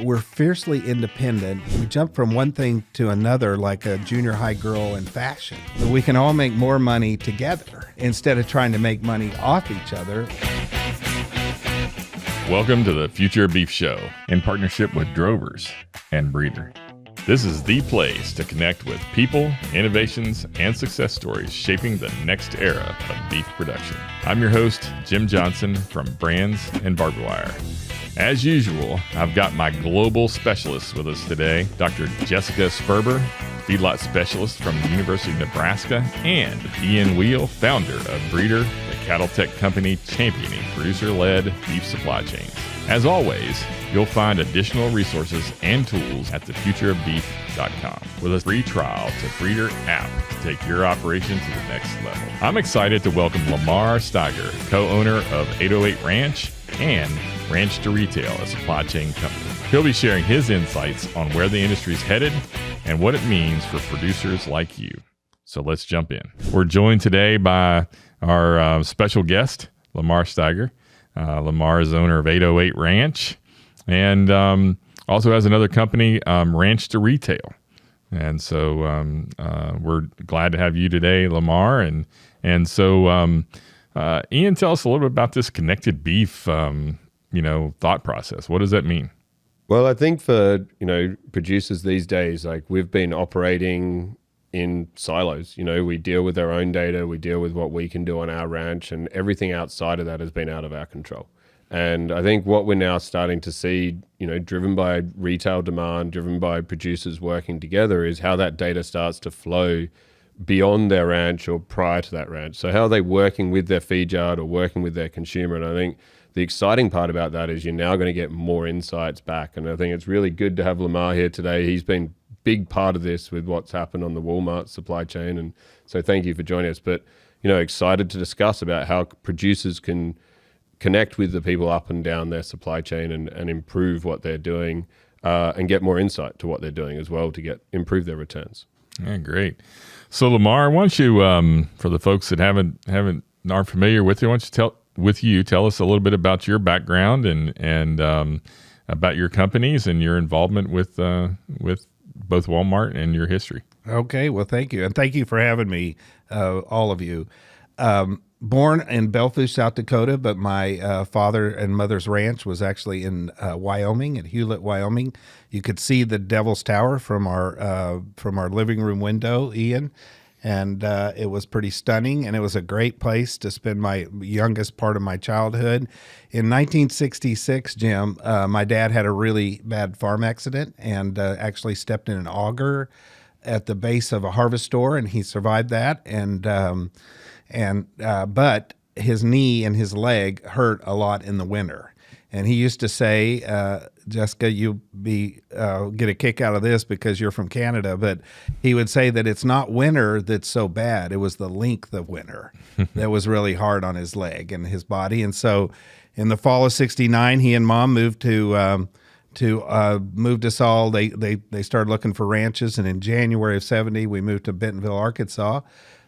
we're fiercely independent. We jump from one thing to another like a junior high girl in fashion. But we can all make more money together instead of trying to make money off each other. Welcome to the Future Beef Show in partnership with Drovers and Breeder. This is the place to connect with people, innovations, and success stories shaping the next era of beef production. I'm your host, Jim Johnson from Brands and Barbed Wire. As usual, I've got my global specialists with us today, Dr. Jessica Sperber, feedlot specialist from the University of Nebraska, and Ian Wheal, founder of Breeder, the cattle tech company championing producer-led beef supply chains. As always, you'll find additional resources and tools at thefutureofbeef.com with a free trial to Breeder app to take your operation to the next level. I'm excited to welcome Lamar Steiger, co-owner of 808 Ranch and Ranch to Retail, a supply chain company. He'll be sharing his insights on where the industry's headed and what it means for producers like you. So let's jump in. We're joined today by our special guest, Lamar Steiger. Lamar is owner of 808 Ranch and also has another company, Ranch to Retail. And so we're glad to have you today, Lamar. And so Ian, tell us a little bit about this connected beef, thought process. What does that mean? Well, I think for, producers these days, like we've been operating in silos. We deal with our own data, we deal with what we can do on our ranch, and everything outside of that has been out of our control. And I think what we're now starting to see, driven by retail demand, driven by producers working together, is how that data starts to flow beyond their ranch or prior to that ranch. So how are they working with their feed yard or working with their consumer? And I think the exciting part about that is you're now going to get more insights back. And I think it's really good to have Lamar here today. He's been a big part of this with what's happened on the Walmart supply chain. And so thank you for joining us. But, excited to discuss about how producers can connect with the people up and down their supply chain and improve what they're doing and get more insight to what they're doing as well to improve their returns. Yeah, great. So Lamar, why don't you, for the folks that aren't familiar with you, why don't you tell us a little bit about your background and about your companies and your involvement with both Walmart and your history. Okay, well, thank you. And thank you for having me, all of you. Born in Belfish, South Dakota, but my father and mother's ranch was actually in Wyoming, at Hewlett, Wyoming. You could see the Devil's Tower from our living room window, Ian, and it was pretty stunning, and it was a great place to spend my youngest part of my childhood. In 1966, Jim, my dad had a really bad farm accident and actually stepped in an auger at the base of a harvest store, and he survived that. But his knee and his leg hurt a lot in the winter. And he used to say, Jessica, you get a kick out of this because you're from Canada, but he would say that it's not winter that's so bad. It was the length of winter that was really hard on his leg and his body. And so in the fall of '69, he and Mom moved moved us all. They started looking for ranches. And in January of '70, we moved to Bentonville, Arkansas.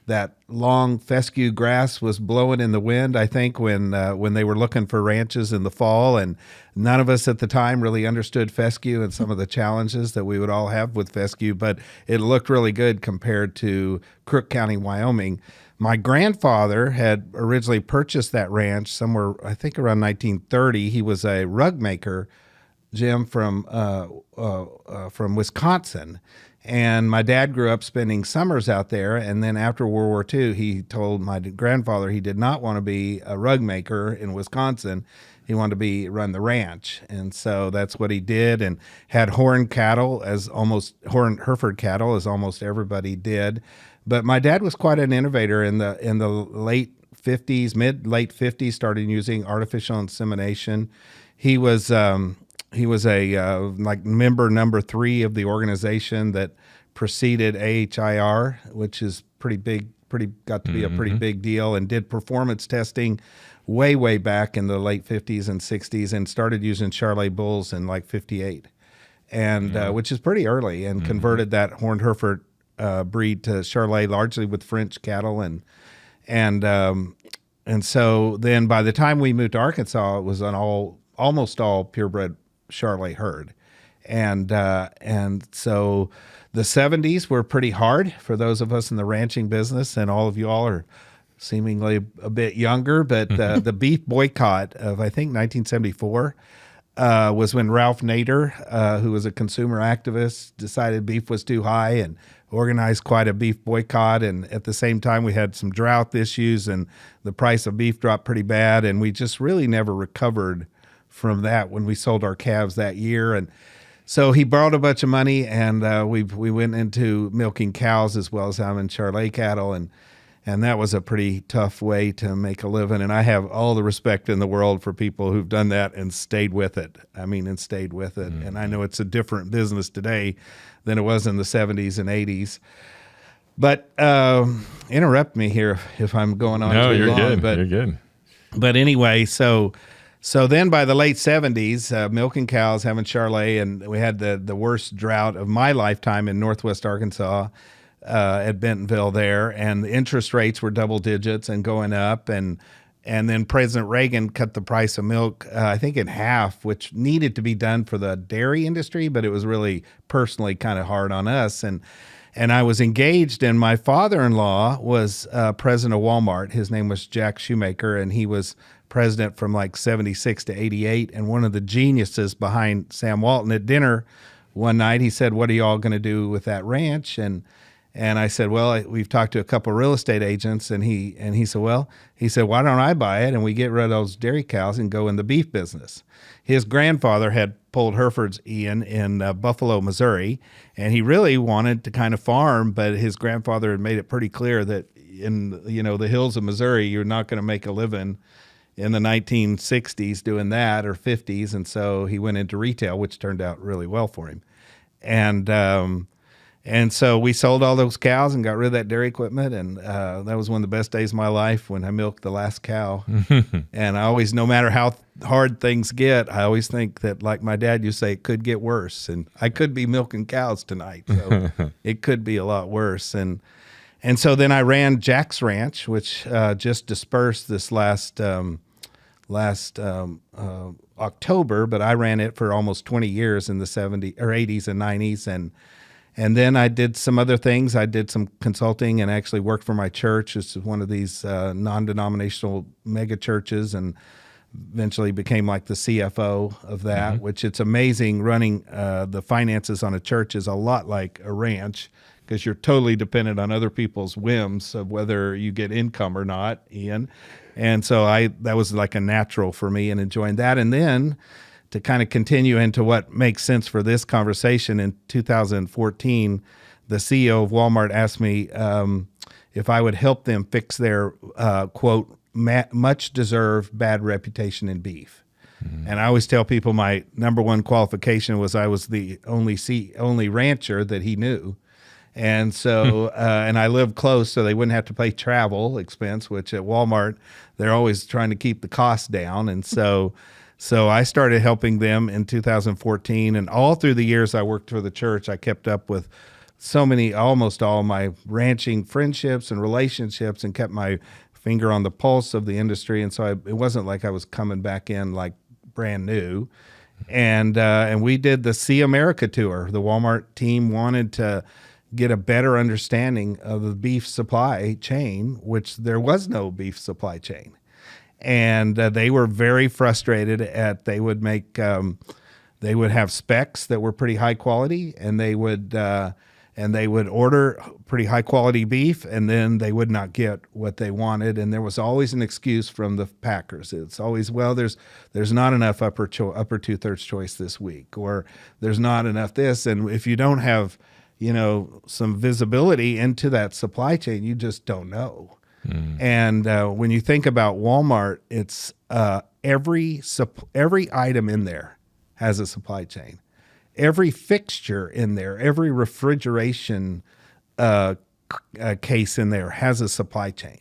That long fescue grass was blowing in the wind, I think, when they were looking for ranches in the fall. And none of us at the time really understood fescue and some of the challenges that we would all have with fescue, but it looked really good compared to Crook County, Wyoming. My grandfather had originally purchased that ranch somewhere, I think around 1930. He was a rug maker, Jim, from Wisconsin. And my dad grew up spending summers out there. And then after World War II, he told my grandfather he did not want to be a rug maker in Wisconsin. He wanted to run the ranch. And so that's what he did, and had Hereford cattle, as almost everybody did. But my dad was quite an innovator in the late 50s, late 50s, started using artificial insemination. He was a member number 3 of the organization that preceded AHIR, which is pretty big, got to be a pretty big deal, and did performance testing way back in the late 50s and 60s, and started using Charolais bulls in like 58, and which is pretty early, and converted that horned Hereford breed to Charolais largely with French cattle, and so then by the time we moved to Arkansas, it was almost all purebred Charolais herd. And so the 70s were pretty hard for those of us in the ranching business, and all of you all are seemingly a bit younger, but the beef boycott of, I think, 1974 was when Ralph Nader, who was a consumer activist, decided beef was too high and organized quite a beef boycott. And at the same time, we had some drought issues and the price of beef dropped pretty bad. And we just really never recovered from that when we sold our calves that year. And so he borrowed a bunch of money, and we went into milking cows as well as having Charolais cattle. And that was a pretty tough way to make a living. And I have all the respect in the world for people who've done that and stayed with it. Mm-hmm. And I know it's a different business today than it was in the 70s and 80s. But interrupt me here if I'm going on too long. Good. You're good. But anyway, so then by the late 70s, milking cows, having Charolais, and we had the worst drought of my lifetime in northwest Arkansas, at Bentonville there, and the interest rates were double digits and going up, and then President Reagan cut the price of milk, I think, in half, which needed to be done for the dairy industry, but it was really personally kind of hard on us. And I was engaged, and my father-in-law was president of Walmart. His name was Jack Shoemaker, and he was president from like 76 to 88, and one of the geniuses behind Sam Walton. At dinner one night, he said, "What are you all going to do with that ranch?" And I said, "Well, we've talked to a couple of real estate agents." And he said, "Why don't I buy it and we get rid of those dairy cows and go in the beef business?" His grandfather had pulled Herefords, Ian, in Buffalo, Missouri, and he really wanted to kind of farm, but his grandfather had made it pretty clear that in the hills of Missouri, you're not going to make a living in the 1960s doing that, or 50s. And so he went into retail, which turned out really well for him. And so we sold all those cows and got rid of that dairy equipment. And that was one of the best days of my life when I milked the last cow. And I always, no matter how hard things get, I always think that, like my dad used to say, it could get worse. And I could be milking cows tonight. So it could be a lot worse. And so then I ran Jack's Ranch, which just dispersed this last October, but I ran it for almost 20 years in the 70s or 80s and 90s. And then I did some other things. I did some consulting and actually worked for my church. This is one of these non-denominational mega churches, and eventually became like the CFO of that, which it's amazing. Running the finances on a church is a lot like a ranch, because you're totally dependent on other people's whims of whether you get income or not, Ian. And so that was like a natural for me, and enjoying that. And then to kind of continue into what makes sense for this conversation, in 2014, the CEO of Walmart asked me if I would help them fix their, quote, much-deserved bad reputation in beef. And I always tell people my number one qualification was I was the only rancher that he knew. And so, and I lived close, so they wouldn't have to pay travel expense, which at Walmart, they're always trying to keep the costs down. And so I started helping them in 2014, and all through the years I worked for the church, I kept up with almost all my ranching friendships and relationships, and kept my finger on the pulse of the industry. And so it wasn't like I was coming back in like brand new. And we did the See America tour. The Walmart team wanted to get a better understanding of the beef supply chain, which there was no beef supply chain. And they were very frustrated at they would have specs that were pretty high quality, and they would order pretty high quality beef, and then they would not get what they wanted. And there was always an excuse from the packers. It's always, well, there's not enough upper 2/3 choice this week, or there's not enough this. And if you don't have some visibility into that supply chain, you just don't know. And when you think about Walmart, it's every item in there has a supply chain. Every fixture in there, every refrigeration case in there has a supply chain.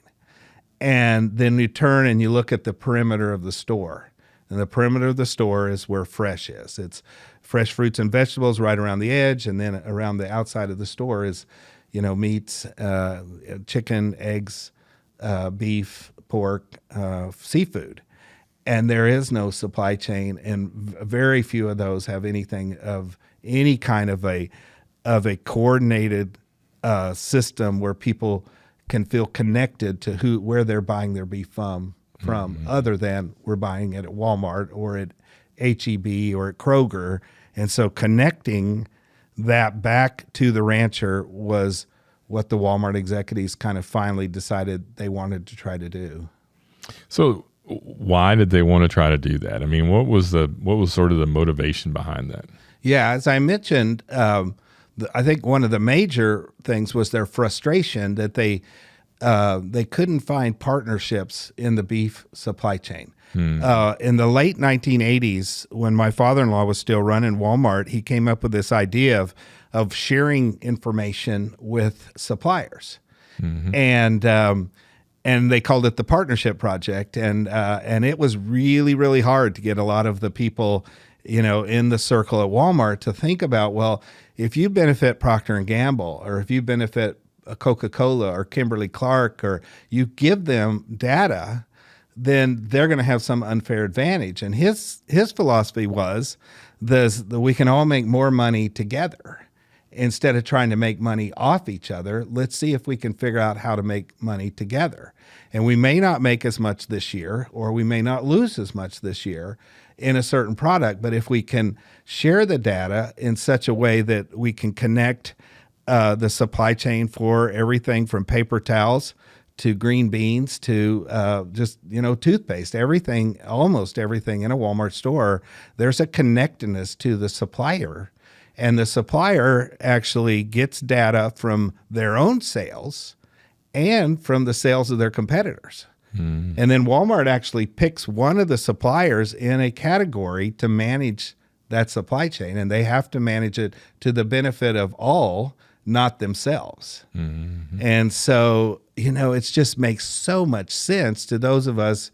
And then you turn and you look at the perimeter of the store. And the perimeter of the store is where fresh is. It's fresh fruits and vegetables right around the edge, and then around the outside of the store is, meats, chicken, eggs, beef, pork, seafood. and there is no supply chain, and very few of those have anything of any kind of a coordinated system where people can feel connected to where they're buying their beef from, other than we're buying it at Walmart or at HEB or at Kroger. And so connecting that back to the rancher was what the Walmart executives kind of finally decided they wanted to try to do. So why did they want to try to do that? I mean, what was sort of the motivation behind that? Yeah, as I mentioned, I think one of the major things was their frustration that they couldn't find partnerships in the beef supply chain. In the late 1980s, when my father-in-law was still running Walmart, he came up with this idea of sharing information with suppliers, and they called it the Partnership Project, and it was really, really hard to get a lot of the people, in the circle at Walmart to think about, well, if you benefit Procter and Gamble, or if you benefit Coca-Cola or Kimberly-Clark, or you give them data, then they're going to have some unfair advantage. And his philosophy was that we can all make more money together. Instead of trying to make money off each other, let's see if we can figure out how to make money together. And we may not make as much this year, or we may not lose as much this year in a certain product, but if we can share the data in such a way that we can connect the supply chain for everything from paper towels to green beans to just toothpaste, almost everything in a Walmart store, there's a connectedness to the supplier. And the supplier actually gets data from their own sales and from the sales of their competitors. And then Walmart actually picks one of the suppliers in a category to manage that supply chain, and they have to manage it to the benefit of all, not themselves. And so, it just makes so much sense to those of us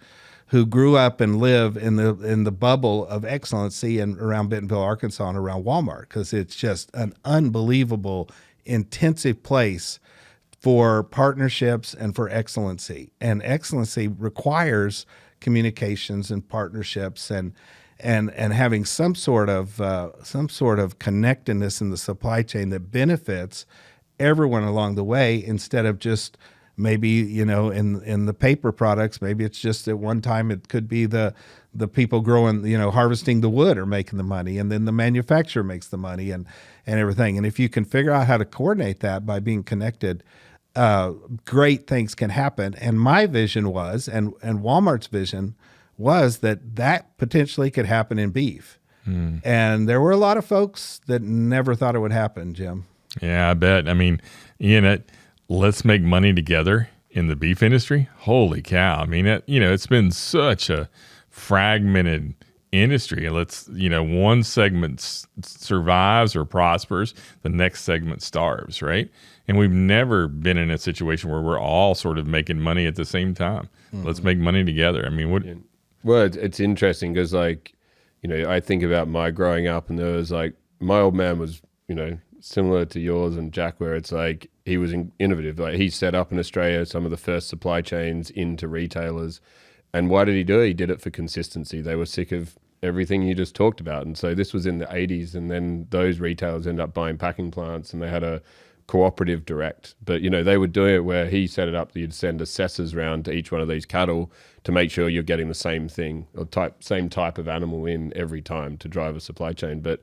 who grew up and live in the bubble of excellency and around Bentonville, Arkansas, and around Walmart, because it's just an unbelievable, intensive place for partnerships and for excellency. And excellency requires communications and partnerships and having some sort of connectedness in the supply chain that benefits everyone along the way, instead of just maybe, in the paper products, maybe it's just at one time it could be the people growing, harvesting the wood are making the money, and then the manufacturer makes the money and everything. And if you can figure out how to coordinate that by being connected, great things can happen. And my vision was, and Walmart's vision was, that potentially could happen in beef. And there were a lot of folks that never thought it would happen, Jim. Yeah, I bet. I mean, Ian, let's make money together in the beef industry. Holy cow. I mean, it's been such a fragmented industry. One segment survives or prospers, the next segment starves, right? And we've never been in a situation where we're all sort of making money at the same time. Let's make money together. I mean, Well, it's interesting because, I think about my growing up, and there was my old man was, similar to yours and Jack, where it's he was innovative. He set up in Australia some of the first supply chains into retailers. And why did he do it? He did it for consistency. They were sick of everything you just talked about. And so this was in the 80s, and then those retailers ended up buying packing plants, and they had a cooperative direct. But, they would do it where he set it up that you'd send assessors around to each one of these cattle to make sure you're getting the same thing or same type of animal in every time to drive a supply chain. But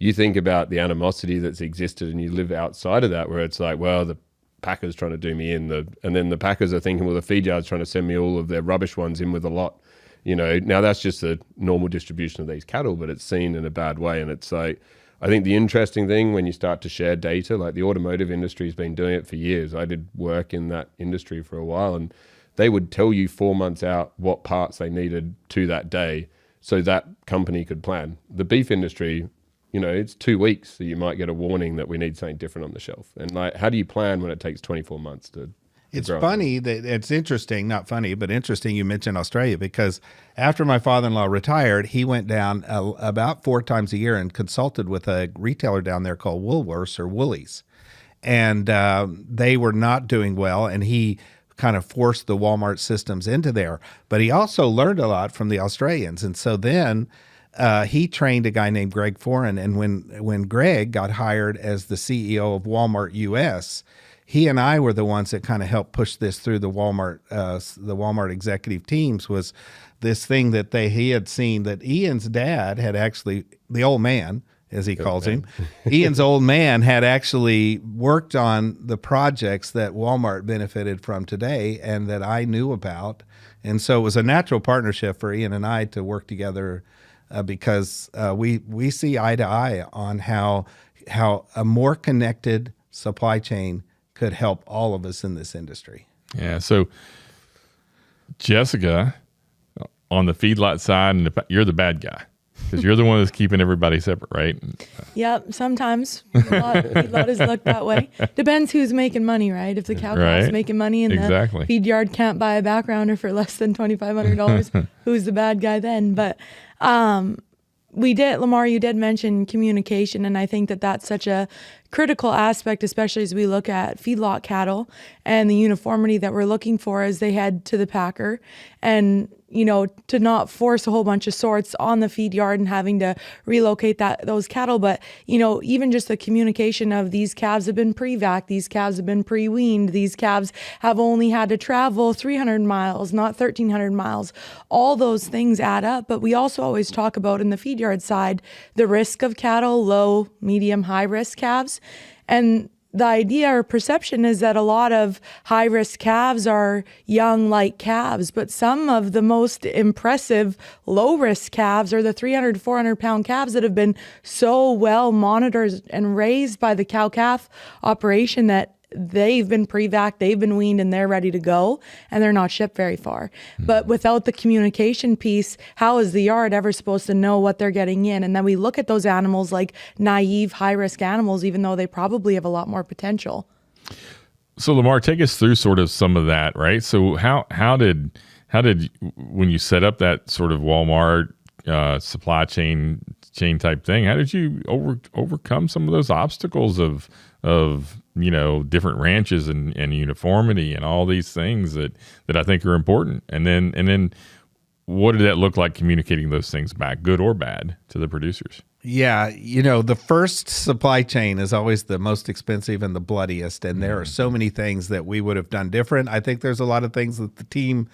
you think about the animosity that's existed, and you live outside of that, where it's well, the packers trying to do me in, and then the packers are thinking, well, the feed yard's trying to send me all of their rubbish ones in with a lot. Now that's just the normal distribution of these cattle, but it's seen in a bad way. And it's I think the interesting thing when you start to share data, the automotive industry has been doing it for years. I did work in that industry for a while, and they would tell you 4 months out what parts they needed to that day so that company could plan. The beef industry, it's 2 weeks, so you might get a warning that we need something different on the shelf. And how do you plan when it takes 24 months to It's funny that it's interesting, not funny, but interesting you mentioned Australia, because after my father-in-law retired, he went down about 4 times a year and consulted with a retailer down there called Woolworths or Woolies. And they were not doing well, and he kind of forced the Walmart systems into there. But he also learned a lot from the Australians. And so then he trained a guy named Greg Foran. And when Greg got hired as the CEO of Walmart US, he and I were the ones that kind of helped push this through the Walmart executive teams. Was this thing that he had seen that Ian's dad had actually, the old man, as he calls him, Ian's old man had actually worked on the projects that Walmart benefited from today and that I knew about. And so it was a natural partnership for Ian and I to work together because we see eye to eye on how a more connected supply chain could help all of us in this industry. Yeah. So, Jessica, on the feedlot side, and you're the bad guy because you're the one that's keeping everybody separate, right? Yep. Sometimes feedlot is looked that way. Depends who's making money, right? If the cow calf's making money and the feed yard can't buy a backgrounder for less than $2,500, who's the bad guy then? But Lamar, you did mention communication, and I think that that's such a critical aspect, especially as we look at feedlot cattle and the uniformity that we're looking for as they head to the packer. And, to not force a whole bunch of sorts on the feed yard and having to relocate those cattle. But, even just the communication of these calves have been pre-vac, these calves have been pre-weaned, these calves have only had to travel 300 miles, not 1,300 miles. All those things add up. But we also always talk about in the feed yard side, the risk of cattle, low, medium, high risk calves. And the idea or perception is that a lot of high-risk calves are young, light calves, but some of the most impressive low-risk calves are the 300, 400-pound calves that have been so well monitored and raised by the cow-calf operation that they've been pre-vac, they've been weaned, and they're ready to go, and they're not shipped very far. But without the communication piece, how is the yard ever supposed to know what they're getting in? And then we look at those animals like naive, high-risk animals, even though they probably have a lot more potential. So, Lamar, take us through sort of some of that, right? So how did when you set up that sort of Walmart supply chain type thing, how did you overcome some of those obstacles of different ranches and uniformity and all these things that I think are important? And then what did that look like communicating those things back, good or bad, to the producers? Yeah, the first supply chain is always the most expensive and the bloodiest, and there are so many things that we would have done different. I think there's a lot of things that the team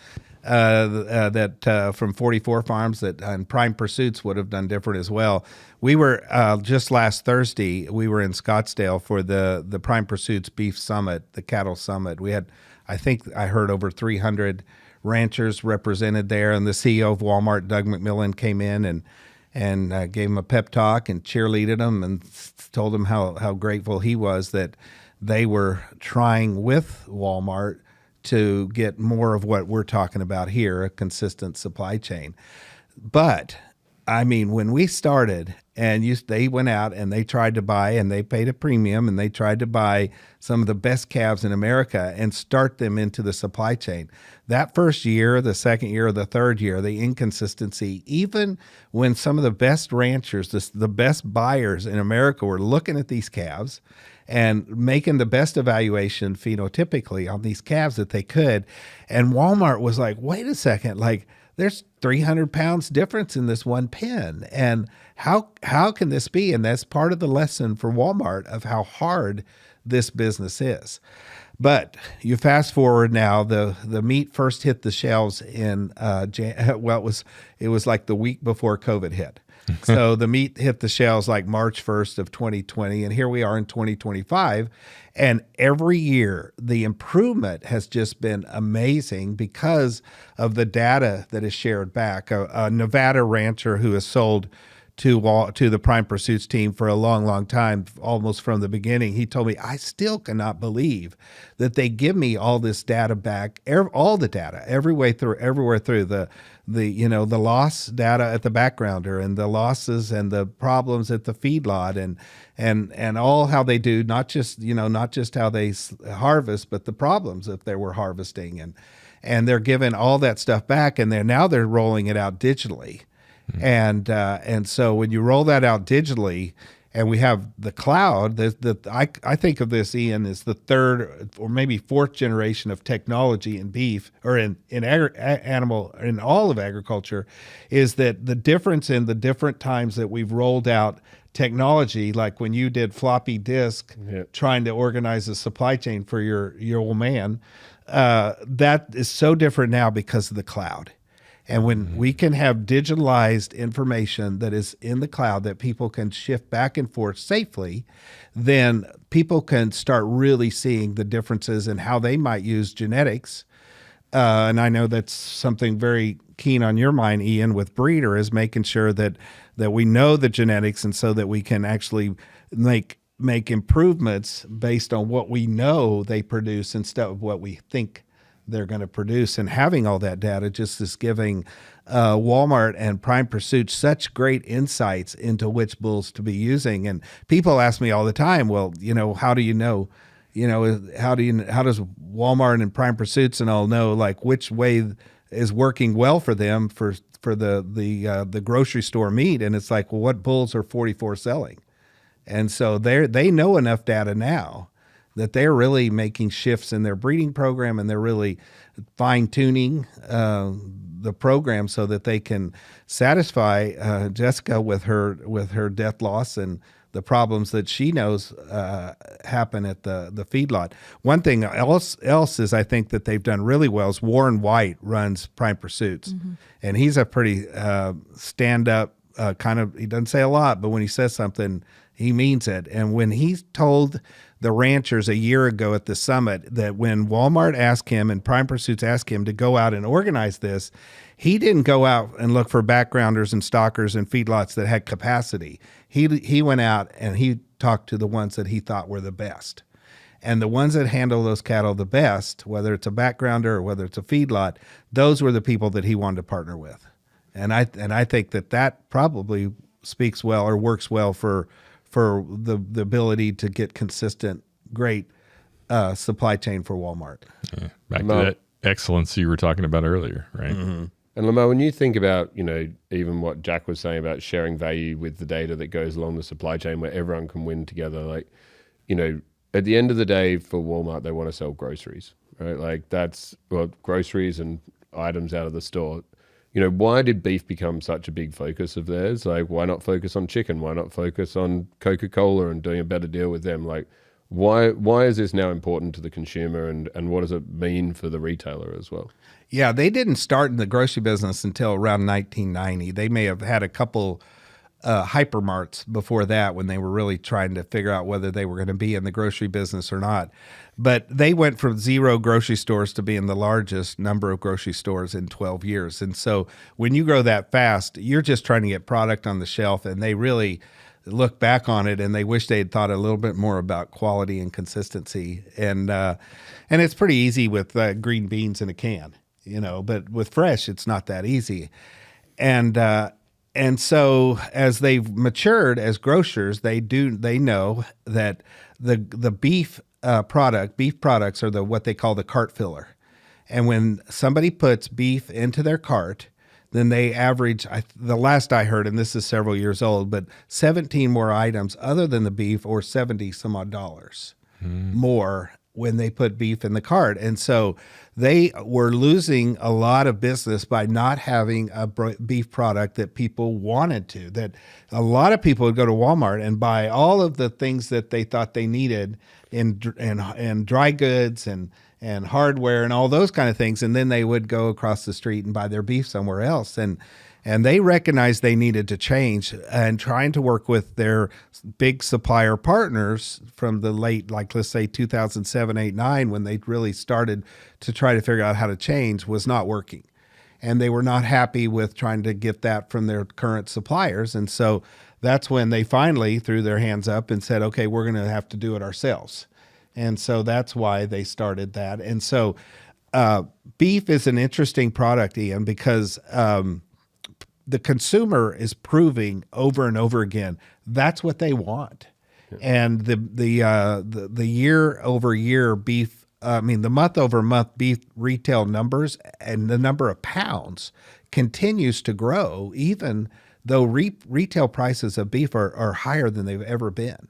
from 44 Farms and Prime Pursuits would have done different as well. We were just last Thursday, we were in Scottsdale for the Prime Pursuits Beef Summit, the Cattle Summit. We had, I think I heard, over 300 ranchers represented there, and the CEO of Walmart, Doug McMillan, came in and gave him a pep talk and cheerleaded him and told him how grateful he was that they were trying with Walmart to get more of what we're talking about here, a consistent supply chain. But I mean, when we started and they went out and they tried to buy, and they paid a premium, and they tried to buy some of the best calves in America and start them into the supply chain. That first year, the second year, the third year, the inconsistency, even when some of the best ranchers, the best buyers in America were looking at these calves and making the best evaluation phenotypically on these calves that they could. And Walmart was like, wait a second, like there's 300 pounds difference in this one pen. And how can this be? And that's part of the lesson for Walmart of how hard this business is. But you fast forward now, the meat first hit the shelves in, it was like the week before COVID hit. So the meat hit the shelves like March 1st of 2020, and here we are in 2025. And every year, the improvement has just been amazing because of the data that is shared back. A Nevada rancher who has sold to the Prime Pursuits team for a long, long time, almost from the beginning, he told me, I still cannot believe that they give me all this data back, all the data, everywhere through the loss data at the backgrounder and the losses and the problems at the feedlot and all how they do, not just how they harvest, but the problems if they were harvesting, and they're giving all that stuff back, and they're rolling it out digitally. And so when you roll that out digitally and we have the cloud. I think of this, Ian, as the third or maybe fourth generation of technology in beef, or in all of agriculture, is that the difference in the different times that we've rolled out technology, like when you did floppy disk, trying to organize a supply chain for your old man, that is so different now because of the cloud. And when we can have digitalized information that is in the cloud that people can shift back and forth safely, then people can start really seeing the differences in how they might use genetics. And I know that's something very keen on your mind, Ian, with breeder, is making sure that we know the genetics, and so that we can actually make improvements based on what we know they produce instead of what we think they're going to produce. And having all that data just is giving Walmart and Prime Pursuit such great insights into which bulls to be using. And people ask me all the time, well, how do you know? How does Walmart and Prime Pursuits and all know like which way is working well for them for the grocery store meat? And it's like, well, what bulls are 44 selling? And so they know enough data now that they're really making shifts in their breeding program, and they're really fine-tuning the program so that they can satisfy Jessica with her death loss and the problems that she knows happen at the feedlot. One thing else is I think that they've done really well is Warren White runs Prime Pursuits, and he's a pretty stand-up kind of. He doesn't say a lot, but when he says something, he means it. And when he told the ranchers a year ago at the summit that when Walmart asked him and Prime Pursuits asked him to go out and organize this, he didn't go out and look for backgrounders and stockers and feedlots that had capacity. He went out and he talked to the ones that he thought were the best. And the ones that handle those cattle the best, whether it's a backgrounder or whether it's a feedlot, those were the people that he wanted to partner with. And I think that probably speaks well or works well for the ability to get consistent, great supply chain for Walmart. Yeah. Back to that excellence you were talking about earlier, right? Mm-hmm. And Lamar, when you think about, even what Jack was saying about sharing value with the data that goes along the supply chain where everyone can win together, like, at the end of the day for Walmart, they want to sell groceries, right? Like that's, groceries and items out of the store. Why did beef become such a big focus of theirs? Like, why not focus on chicken? Why not focus on Coca-Cola and doing a better deal with them? Like, why is this now important to the consumer, and what does it mean for the retailer as well? Yeah, they didn't start in the grocery business until around 1990. They may have had a couple hypermarts before that when they were really trying to figure out whether they were going to be in the grocery business or not. But they went from 0 grocery stores to being the largest number of grocery stores in 12 years. And so when you grow that fast, you're just trying to get product on the shelf, and they really look back on it and they wish they had thought a little bit more about quality and consistency. And it's pretty easy with green beans in a can, but with fresh, it's not that easy. And so as they've matured as grocers, they know that the beef products are what they call the cart filler. And when somebody puts beef into their cart, then they average, the last I heard, and this is several years old, but 17 more items other than the beef, or 70 some odd dollars more when they put beef in the cart. And so they were losing a lot of business by not having a beef product that people wanted to. That a lot of people would go to Walmart and buy all of the things that they thought they needed in dry goods and hardware and all those kind of things, and then they would go across the street and buy their beef somewhere else. And they recognized they needed to change, and trying to work with their big supplier partners from the late, like let's say 2007, 8, 9, when they really started to try to figure out how to change, was not working. And they were not happy with trying to get that from their current suppliers. And so that's when they finally threw their hands up and said, okay, we're going to have to do it ourselves. And so that's why they started that. And so beef is an interesting product, Ian, because the consumer is proving over and over again that's what they want. Yeah. And the year over year beef, the month over month beef retail numbers and the number of pounds continues to grow even though retail prices of beef are higher than they've ever been,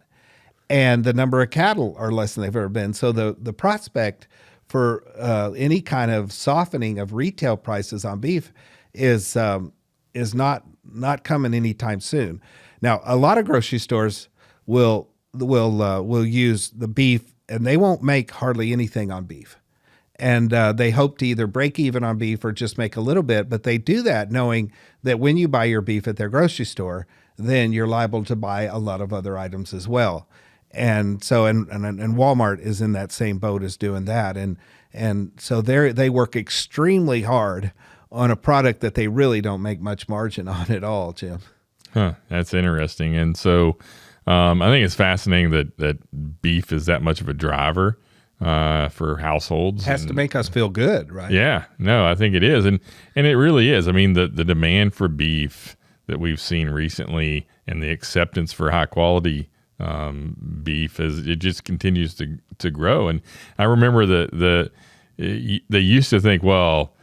and the number of cattle are less than they've ever been. So the prospect for any kind of softening of retail prices on beef is not coming anytime soon. Now, a lot of grocery stores will use the beef, and they won't make hardly anything on beef. And they hope to either break even on beef or just make a little bit. But they do that knowing that when you buy your beef at their grocery store, then you're liable to buy a lot of other items as well. And so, and Walmart is in that same boat as doing that. And so they work extremely hard on a product that they really don't make much margin on at all, Jim. Huh, that's interesting. And so I think it's fascinating that beef is that much of a driver for households. It has to make us feel good, right? Yeah, no, I think it is. And it really is. I mean, the demand for beef that we've seen recently and the acceptance for high quality beef it just continues to grow. And I remember they used to think, well,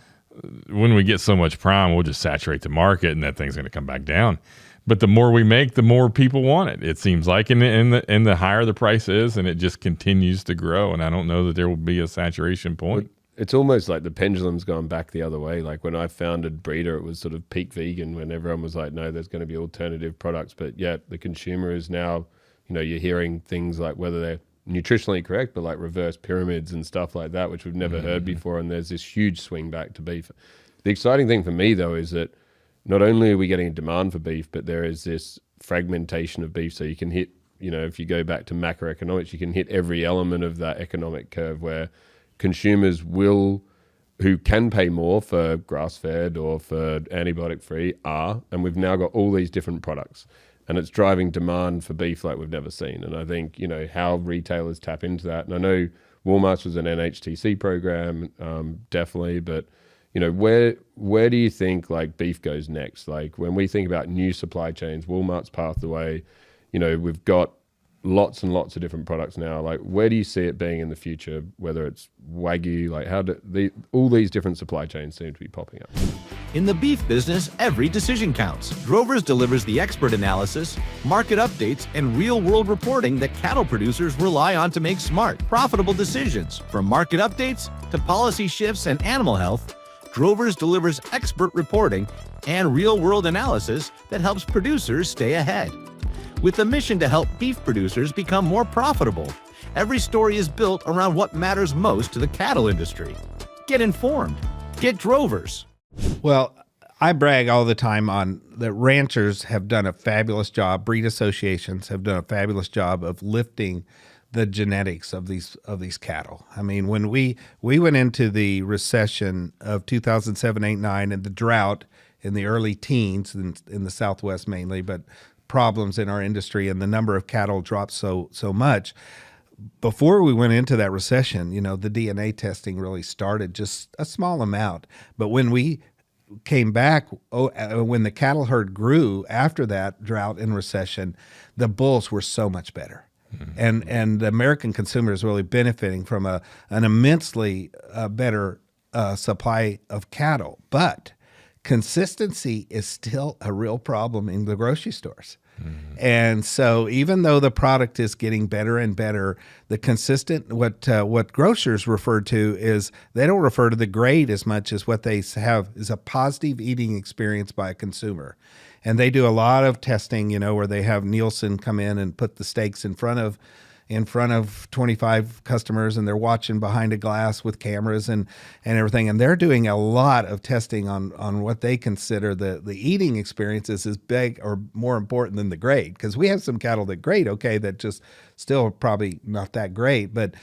when we get so much prime, we'll just saturate the market and that thing's going to come back down. But the more we make, the more people want it. It seems like, and the higher the price is, and it just continues to grow. And I don't know that there will be a saturation point. It's almost like the pendulum's gone back the other way. Like when I founded Breeder, it was sort of peak vegan when everyone was like, no, there's going to be alternative products. But yet the consumer is now, you're hearing things like whether they're nutritionally correct, but like reverse pyramids and stuff like that, which we've never heard before. And there's this huge swing back to beef. The exciting thing for me, though, is that not only are we getting a demand for beef, but there is this fragmentation of beef. So you can hit, if you go back to macroeconomics, you can hit every element of that economic curve where consumers who can pay more for grass-fed or for antibiotic-free are, and we've now got all these different products. And it's driving demand for beef like we've never seen. And I think, how retailers tap into that. And I know Walmart's was an NHTC program, definitely, but where do you think like beef goes next? Like when we think about new supply chains, Walmart's path away, we've got lots and lots of different products now. Like where do you see it being in the future, whether it's Wagyu, like how do all these different supply chains seem to be popping up? In the beef business, every decision counts. Drovers delivers the expert analysis, market updates, and real-world reporting that cattle producers rely on to make smart, profitable decisions. From market updates to policy shifts and animal health, Drovers delivers expert reporting and real-world analysis that helps producers stay ahead. With the mission to help beef producers become more profitable, every story is built around what matters most to the cattle industry. Get informed. Get Drovers. Well, I brag all the time on that ranchers have done a fabulous job. Breed associations have done a fabulous job of lifting the genetics of these cattle. I mean, when we went into the recession of 2007, 8, 9, and the drought in the early teens in the Southwest mainly, but problems in our industry and the number of cattle dropped so much. Before we went into that recession, the DNA testing really started just a small amount. But when we came back, when the cattle herd grew after that drought and recession, the bulls were so much better. And the American consumer is really benefiting from an immensely better supply of cattle. But consistency is still a real problem in the grocery stores. And so even though the product is getting better and better, the consistent, what grocers refer to is they don't refer to the grade as much as what they have is a positive eating experience by a consumer. And they do a lot of testing, where they have Nielsen come in and put the steaks in front of 25 customers, and they're watching behind a glass with cameras and everything. And they're doing a lot of testing on what they consider the eating experience is as big or more important than the grade. Because we have some cattle that grade okay, that just still probably not that great, but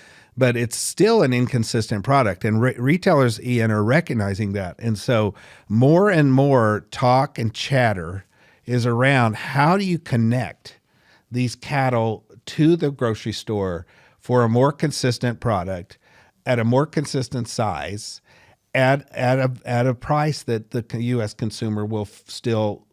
it's still an inconsistent product. And retailers, Ian, are recognizing that. And so more and more talk and chatter is around how do you connect these cattle to the grocery store for a more consistent product at a more consistent size at a price that the U.S. consumer will still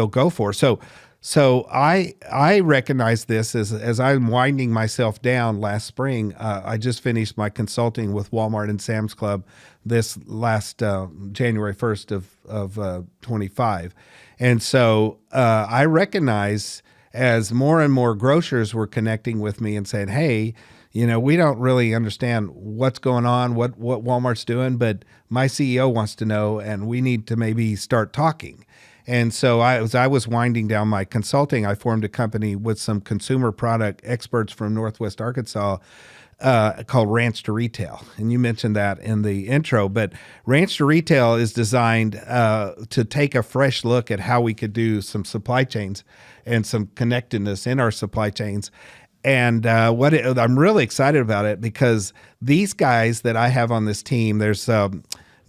go for. So So I recognize this as I'm winding myself down last spring. I just finished my consulting with Walmart and Sam's Club this last January 1st of 25. And so I recognize as more and more grocers were connecting with me and saying, hey, we don't really understand what's going on, what Walmart's doing, but my CEO wants to know, and we need to maybe start talking. And so as I was winding down my consulting, I formed a company with some consumer product experts from Northwest Arkansas called Ranch to Retail. And you mentioned that in the intro, but Ranch to Retail is designed to take a fresh look at how we could do some supply chains and some connectedness in our supply chains. And I'm really excited about it because these guys that I have on this team, there's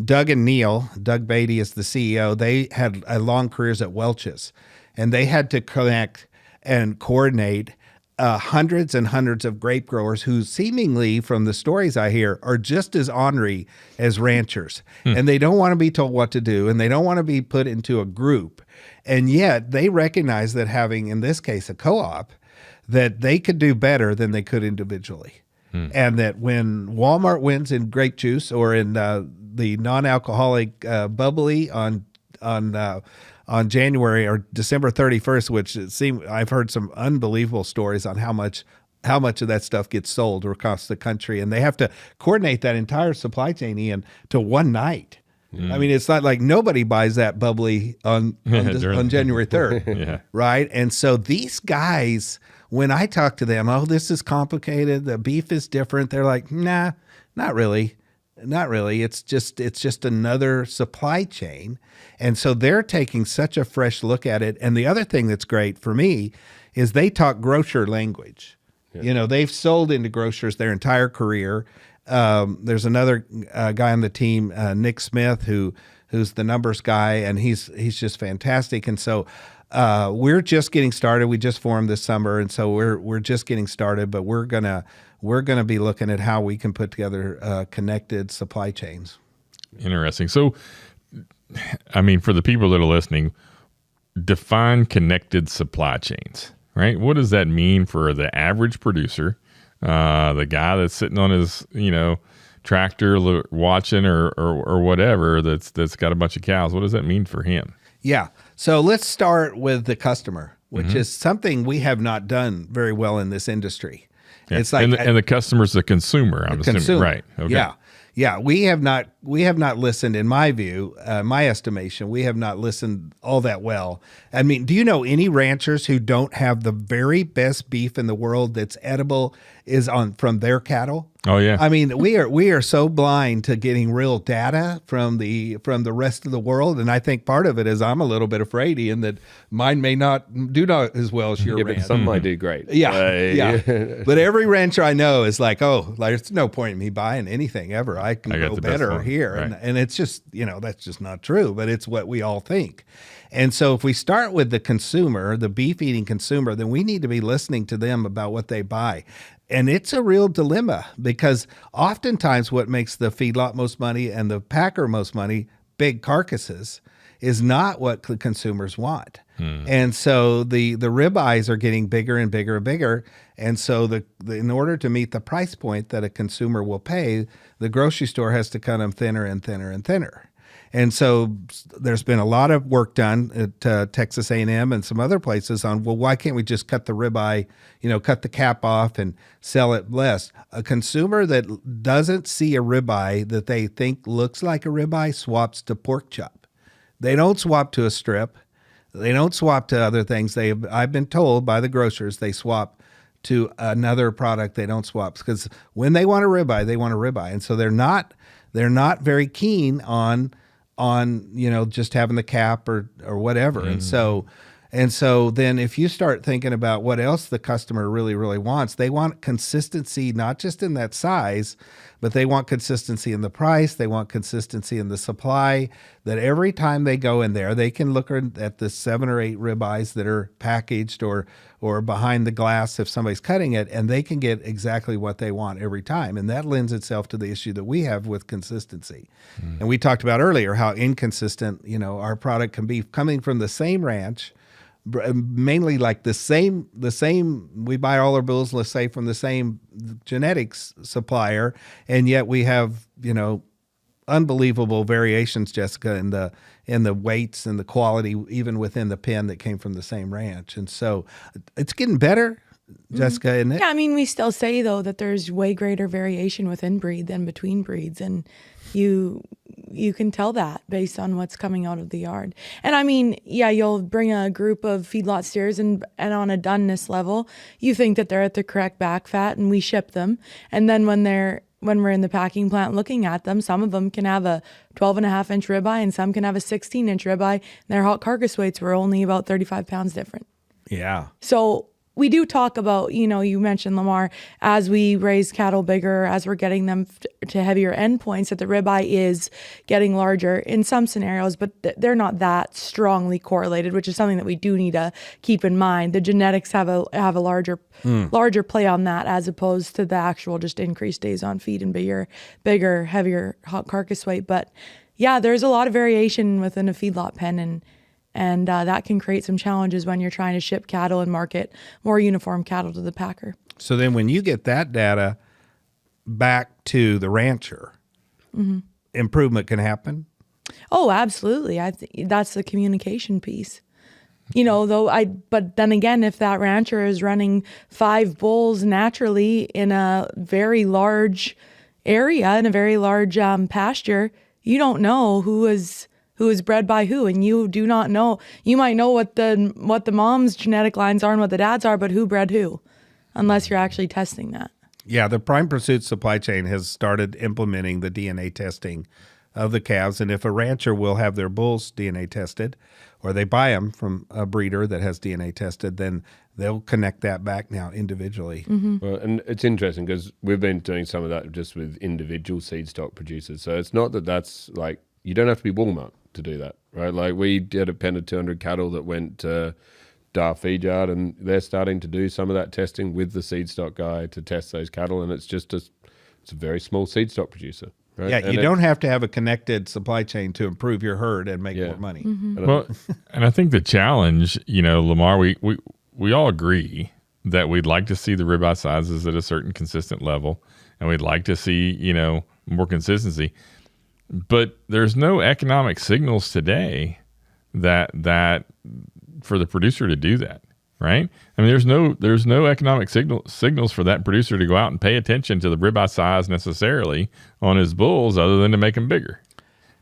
Doug and Neil. Doug Beatty is the CEO. They had long careers at Welch's, and they had to connect and coordinate hundreds and hundreds of grape growers who seemingly, from the stories I hear, are just as ornery as ranchers. And they don't want to be told what to do, and they don't want to be put into a group. And yet they recognize that having, in this case, a co-op, that they could do better than they could individually. And that when Walmart wins in grape juice or in the non-alcoholic bubbly on January or December 31st, which it seemed I've heard some unbelievable stories on how much of that stuff gets sold across the country, and they have to coordinate that entire supply chain, Ian, to one night. I mean, it's not like nobody buys that bubbly on January 3rd, right? And so these guys, when I talk to them, oh, this is complicated, the beef is different, they're like, nah, not really. Not really. It's just another supply chain. And so they're taking such a fresh look at it. And the other thing that's great for me is they talk grocer language. Yeah. They've sold into grocers their entire career. There's another guy on the team, Nick Smith, who's the numbers guy, and he's just fantastic. And so we're just getting started. We just formed this summer, and so we're just getting started. But we're gonna be looking at how we can put together connected supply chains. Interesting. So, I mean, for the people that are listening, define connected supply chains, right? What does that mean for the average producer, the guy that's sitting on his, tractor watching or whatever that's got a bunch of cows? What does that mean for him? Yeah. So let's start with the customer, which is something we have not done very well in this industry. Yeah. It's like, and the customer's the consumer, I'm assuming. Consumer. Right. Okay. Yeah. Yeah. We have not listened, in my view, my estimation, we have not listened all that well. I mean, do you know any ranchers who don't have the very best beef in the world that's edible from their cattle? Oh yeah. I mean, we are so blind to getting real data from the rest of the world, and I think part of it is I'm a little bit afraid, Ian, that mine may not do as well as your ranch. But some might do great. Yeah. But every rancher I know is like, oh, there's no point in me buying anything ever. I can go better here, right. And it's just that's just not true. But it's what we all think. And so if we start with the consumer, the beef eating consumer, then we need to be listening to them about what they buy. And it's a real dilemma because oftentimes what makes the feedlot most money and the packer most money, big carcasses, is not what the consumers want. And so the ribeyes are getting bigger and bigger and bigger. And so in order to meet the price point that a consumer will pay, the grocery store has to cut them thinner and thinner and thinner. And so there's been a lot of work done at Texas A&M and some other places on, well, why can't we just cut the ribeye, cut the cap off and sell it less? A consumer that doesn't see a ribeye that they think looks like a ribeye swaps to pork chop. They don't swap to a strip. They don't swap to other things. I've been told by the grocers they swap to another product. They don't swap because when they want a ribeye, they want a ribeye. And so they're not very keen on just having the cap or whatever. And so then if you start thinking about what else the customer really, really wants, they want consistency, not just in that size, but they want consistency in the price. They want consistency in the supply, that every time they go in there, they can look at the 7 or 8 ribeyes that are packaged or behind the glass if somebody's cutting it, and they can get exactly what they want every time. And that lends itself to the issue that we have with consistency. And we talked about earlier how inconsistent, our product can be coming from the same ranch mainly like the same. We buy all our bulls, let's say, from the same genetics supplier, and yet we have unbelievable variations, Jessica, in the weights and the quality, even within the pen that came from the same ranch. And so it's getting better, Jessica, isn't it? Yeah, I mean, we still say though that there's way greater variation within breed than between breeds, and you can tell that based on what's coming out of the yard. And I mean, yeah, you'll bring a group of feedlot steers and on a doneness level, you think that they're at the correct back fat, and we ship them. And then when we're in the packing plant looking at them, some of them can have a 12.5-inch ribeye and some can have a 16-inch ribeye. And their hot carcass weights were only about 35 pounds different. Yeah. So we do talk about, you mentioned, Lamar, as we raise cattle bigger, as we're getting them to heavier endpoints, that the ribeye is getting larger in some scenarios, but they're not that strongly correlated, which is something that we do need to keep in mind. The genetics have a larger play on that, as opposed to the actual just increased days on feed and bigger, heavier hot carcass weight. But yeah, there's a lot of variation within a feedlot pen, and that can create some challenges when you're trying to ship cattle and market more uniform cattle to the packer. So then when you get that data back to the rancher, improvement can happen? Oh, absolutely. I think that's the communication piece. But then again, if that rancher is running 5 bulls naturally in a very large area, in a very large pasture, you don't know who is bred by who, and you do not know. You might know what the mom's genetic lines are and what the dad's are, but who bred who, unless you're actually testing that. Yeah, the Prime Pursuit supply chain has started implementing the DNA testing of the calves, and if a rancher will have their bulls DNA tested, or they buy them from a breeder that has DNA tested, then they'll connect that back now individually. Well, and it's interesting because we've been doing some of that just with individual seed stock producers. So it's not that that's like, you don't have to be Walmart to do that, right? Like we did a pen of 200 cattle that went to Dar Feed Yard, and they're starting to do some of that testing with the seed stock guy to test those cattle, and it's a very small seed stock producer. Right? Yeah, and you don't have to have a connected supply chain to improve your herd and make more money. Well, and I think the challenge, Lamar, we all agree that we'd like to see the ribeye sizes at a certain consistent level, and we'd like to see, more consistency. But there's no economic signals today that for the producer to do that, right? I mean, there's no economic signals for that producer to go out and pay attention to the ribeye size necessarily on his bulls, other than to make them bigger.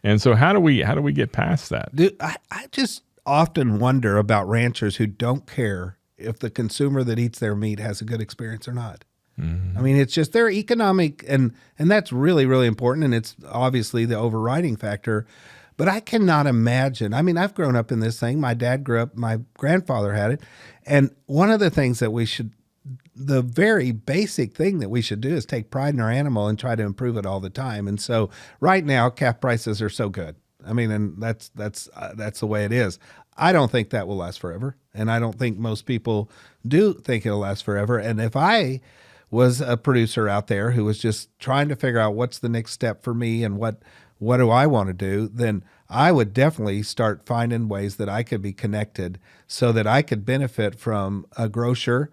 And so, how do we get past that? Dude, I just often wonder about ranchers who don't care if the consumer that eats their meat has a good experience or not. I mean, it's just their economic, and that's really, really important, and it's obviously the overriding factor. But I cannot imagine. I mean, I've grown up in this thing. My dad grew up, my grandfather had it. And one of the things that the very basic thing that we should do is take pride in our animal and try to improve it all the time. And so right now, calf prices are so good. I mean, and that's the way it is. I don't think that will last forever. And I don't think most people do think it'll last forever. And if I was a producer out there who was just trying to figure out what's the next step for me and what do I want to do, then I would definitely start finding ways that I could be connected so that I could benefit from a grocer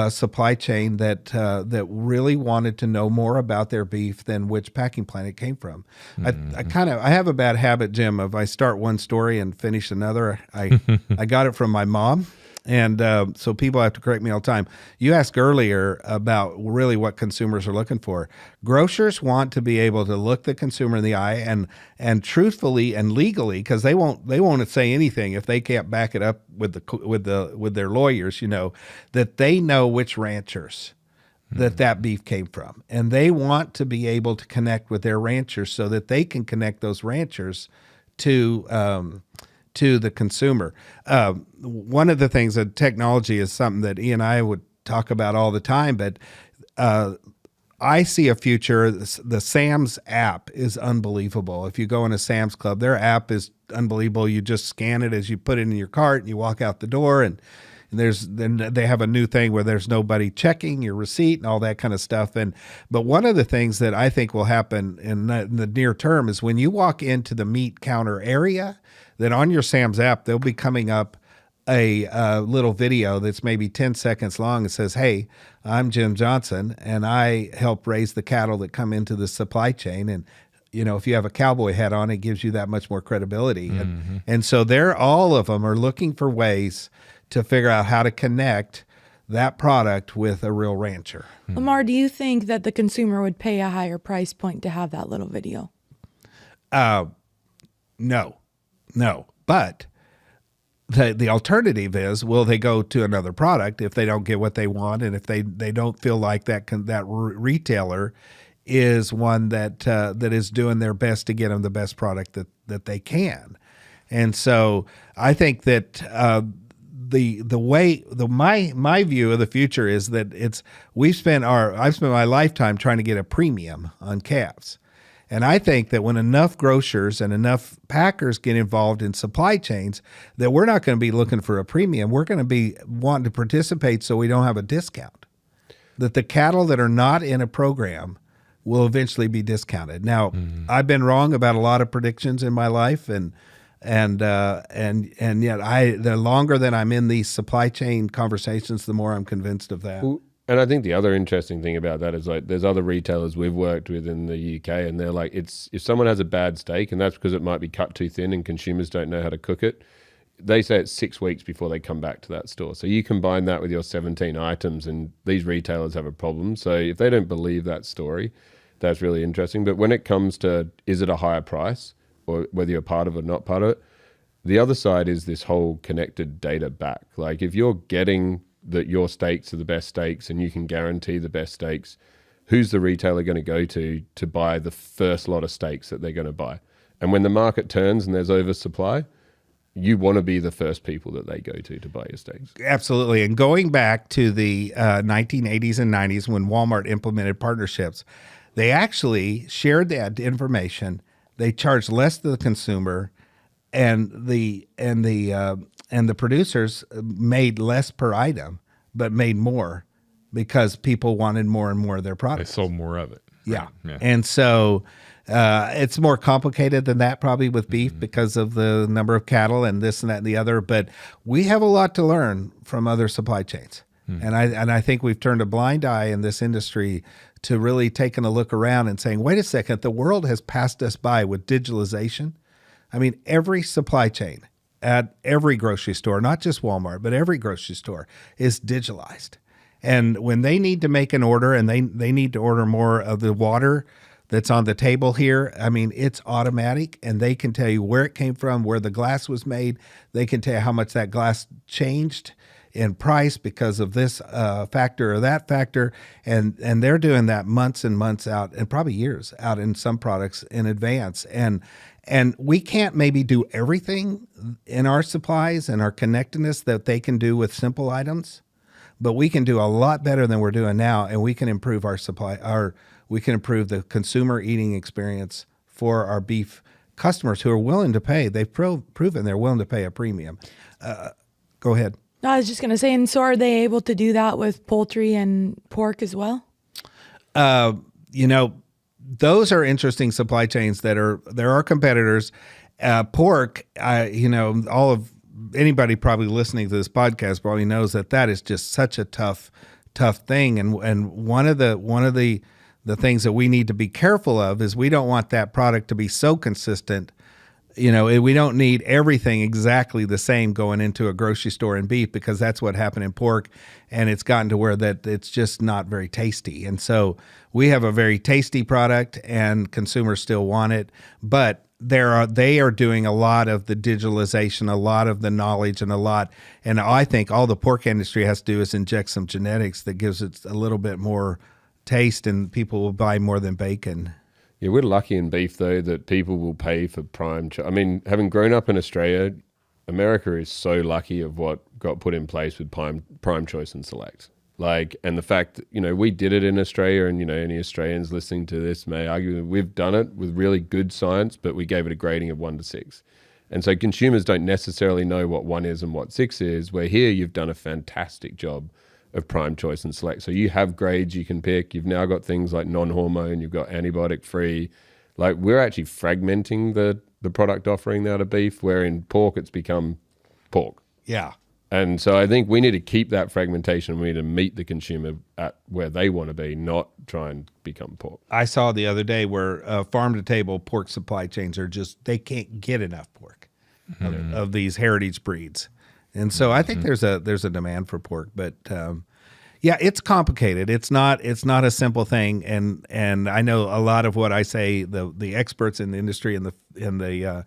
supply chain that really wanted to know more about their beef than which packing plant it came from. I have a bad habit, Jim, of I start one story and finish another. I got it from my mom. And so people have to correct me all the time. You asked earlier about really what consumers are looking for. Grocers want to be able to look the consumer in the eye and truthfully and legally, because they won't say anything if they can't back it up with their lawyers. That they know which ranchers that beef came from, and they want to be able to connect with their ranchers so that they can connect those ranchers to the consumer. One of the things that technology is something that Ian and I would talk about all the time, but I see a future. The Sam's app is unbelievable. If you go in a Sam's Club, their app is unbelievable. You just scan it as you put it in your cart and you walk out the door, and then they have a new thing where there's nobody checking your receipt and all that kind of stuff. But one of the things that I think will happen in the near term is when you walk into the meat counter area, that on your Sam's app, they'll be coming up a little video that's maybe 10 seconds long and says, "Hey, I'm Jim Johnson, and I help raise the cattle that come into the supply chain." And if you have a cowboy hat on, it gives you that much more credibility. And so all of them are looking for ways to figure out how to connect that product with a real rancher. Lamar, do you think that the consumer would pay a higher price point to have that little video? No. But the alternative is, will they go to another product if they don't get what they want, and if they don't feel like that retailer is one that is doing their best to get them the best product that they can. And so I think that my view of the future is that I've spent my lifetime trying to get a premium on calves. And I think that when enough grocers and enough packers get involved in supply chains, that we're not going to be looking for a premium. We're going to be wanting to participate so we don't have a discount. That the cattle that are not in a program will eventually be discounted. Now, I've been wrong about a lot of predictions in my life, and yet the longer that I'm in these supply chain conversations, the more I'm convinced of that. Well, and I think the other interesting thing about that is, like, there's other retailers we've worked with in the UK, and they're like, if someone has a bad steak, and that's because it might be cut too thin and consumers don't know how to cook it, they say it's 6 weeks before they come back to that store. So you combine that with your 17 items, and these retailers have a problem. So if they don't believe that story, that's really interesting. But when it comes to, is it a higher price, or whether you're part of it or not part of it, the other side is this whole connected data back. Like, if you're getting that your steaks are the best steaks and you can guarantee the best steaks, who's the retailer going to go to buy the first lot of steaks that they're going to buy? And when the market turns and there's oversupply, you want to be the first people that they go to buy your steaks. Absolutely. And going back to the 1980s and 90s, when Walmart implemented partnerships, they actually shared that information. They charged less to the consumer, and the producers made less per item, but made more because people wanted more and more of their products. They sold more of it. Yeah. Right. Yeah. And so it's more complicated than that probably with beef because of the number of cattle and this and that and the other. But we have a lot to learn from other supply chains. And I think we've turned a blind eye in this industry to really taking a look around and saying, wait a second, the world has passed us by with digitalization. I mean, every supply chain at every grocery store, not just Walmart, but every grocery store is digitalized. And when they need to make an order and they need to order more of the water that's on the table here, I mean, it's automatic, and they can tell you where it came from, where the glass was made. They can tell you how much that glass changed in price because of this factor or that factor. And they're doing that months and months out, and probably years out in some products in advance. And we can't maybe do everything in our supplies and our connectedness that they can do with simple items, but we can do a lot better than we're doing now, and we can improve our supply. We can improve the consumer eating experience for our beef customers who are willing to pay. They've proven they're willing to pay a premium. Go ahead. No, I was just going to say, and so are they able to do that with poultry and pork as well? Those are interesting supply chains there are competitors. Pork, anybody probably listening to this podcast probably knows that is just such a tough thing. And one of the things that we need to be careful of is we don't want that product to be so consistent. We don't need everything exactly the same going into a grocery store in beef, because that's what happened in pork, and it's gotten to where that it's just not very tasty. And so we have a very tasty product, and consumers still want it, but they are doing a lot of the digitalization, a lot of the knowledge, and I think all the pork industry has to do is inject some genetics that gives it a little bit more taste, and people will buy more than bacon. Yeah, we're lucky in beef, though, that people will pay for prime. I mean, having grown up in Australia, America is so lucky of what got put in place with prime choice and select. And the fact that, we did it in Australia, and, any Australians listening to this may argue that we've done it with really good science, but we gave it a grading of 1 to 6. And so consumers don't necessarily know what 1 is and what 6 is, where here you've done a fantastic job of prime choice and select. So you have grades you can pick. You've now got things like non-hormone, you've got antibiotic free. We're actually fragmenting the product offering now to beef, where in pork it's become pork. Yeah. And so I think we need to keep that fragmentation. We need to meet the consumer at where they want to be, not try and become pork. I saw the other day where farm to table pork supply chains are just, they can't get enough pork of these heritage breeds. And so I think there's a demand for pork, but yeah, it's complicated. It's not a simple thing. And I know a lot of what I say, the experts in the industry and the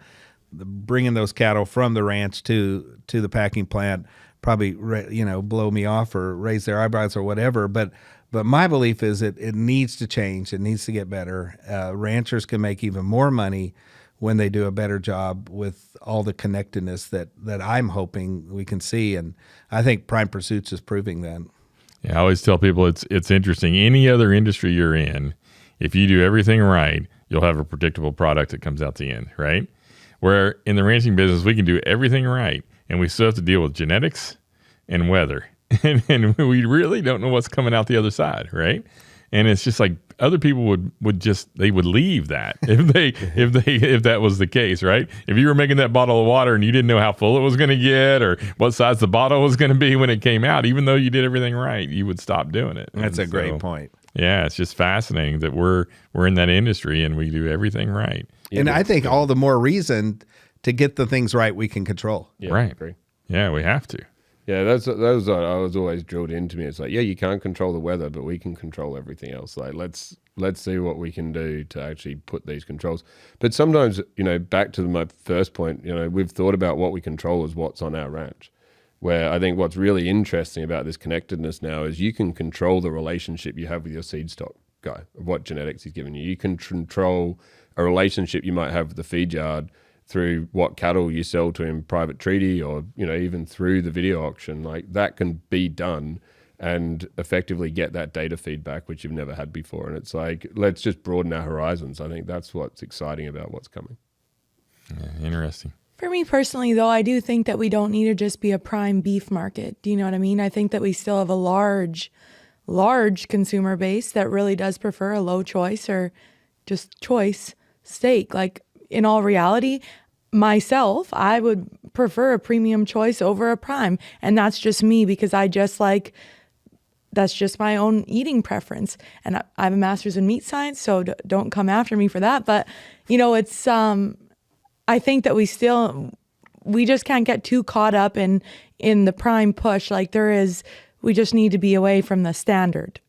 bringing those cattle from the ranch to the packing plant probably blow me off or raise their eyebrows or whatever. But my belief is it needs to change. It needs to get better. Ranchers can make even more money when they do a better job with all the connectedness that I'm hoping we can see. And I think Prime Pursuits is proving that. Yeah, I always tell people it's interesting. Any other industry you're in, if you do everything right, you'll have a predictable product that comes out the end, right? Where in the ranching business, we can do everything right, and we still have to deal with genetics and weather. And we really don't know what's coming out the other side, right? And it's just like other people would leave that if that was the case, right? If you were making that bottle of water and you didn't know how full it was going to get or what size the bottle was going to be when it came out, even though you did everything right, you would stop doing it. That's a great point. Yeah, it's just fascinating that we're in that industry and we do everything right. Yeah, and I think all the more reason to get the things right we can control. Yeah, right. I agree. Yeah, we have to. Yeah, that was I was always drilled into me. It's like, yeah, you can't control the weather, but we can control everything else. Like, let's see what we can do to actually put these controls. But sometimes, back to my first point, we've thought about what we control as what's on our ranch. Where I think what's really interesting about this connectedness now is you can control the relationship you have with your seed stock guy, of what genetics he's giving you. You can control a relationship you might have with the feed yard through what cattle you sell to him private treaty or, even through the video auction. Like that can be done and effectively get that data feedback, which you've never had before. And it's like, let's just broaden our horizons. I think that's what's exciting about what's coming. Yeah, interesting. For me personally, though, I do think that we don't need to just be a prime beef market. Do you know what I mean? I think that we still have a large consumer base that really does prefer a low choice or just choice steak. Like in all reality, myself, I would prefer a premium choice over a prime. And that's just me because that's just my own eating preference. And I have a master's in meat science, so don't come after me for that. But, it's... I think that we just can't get too caught up in the prime push like there is. We just need to be away from the standard.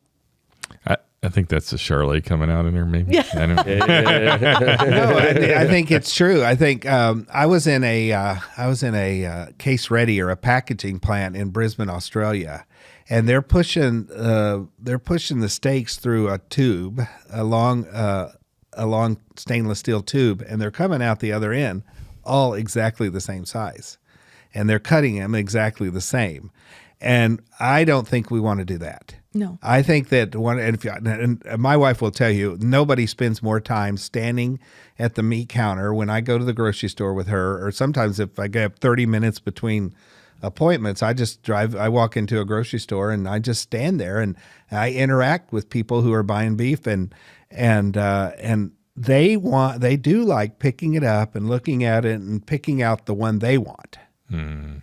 I think that's a Charlotte coming out in there, maybe. Yeah. I don't know. No, I think it's true. I think I was in a case ready or a packaging plant in Brisbane, Australia, and they're pushing the steaks through a tube along stainless steel tube, and they're coming out the other end all exactly the same size, and they're cutting them exactly the same. And I don't think we want to do that. No. I think that and my wife will tell you, nobody spends more time standing at the meat counter when I go to the grocery store with her, or sometimes if I get 30 minutes between appointments, I walk into a grocery store and I just stand there and I interact with people who are buying beef and they do like picking it up and looking at it and picking out the one they want.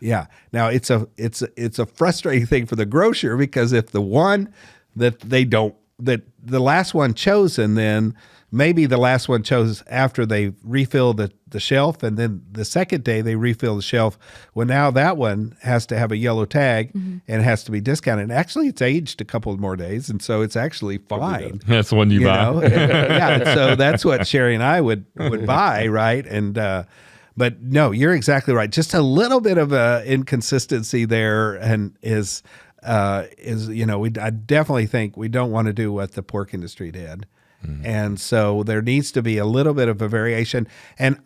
Yeah. Now it's a frustrating thing for the grocer because if the one that the last one chosen, then maybe the last one chose after they refill the shelf, and then the second day they refill the shelf. Well, now that one has to have a yellow tag and has to be discounted. And actually, it's aged a couple of more days, and so it's actually fine. That's the one you buy. Yeah, so that's what Sherry and I would buy, right? And but no, you're exactly right. Just a little bit of a inconsistency there, and I definitely think we don't want to do what the pork industry did. And so there needs to be a little bit of a variation. And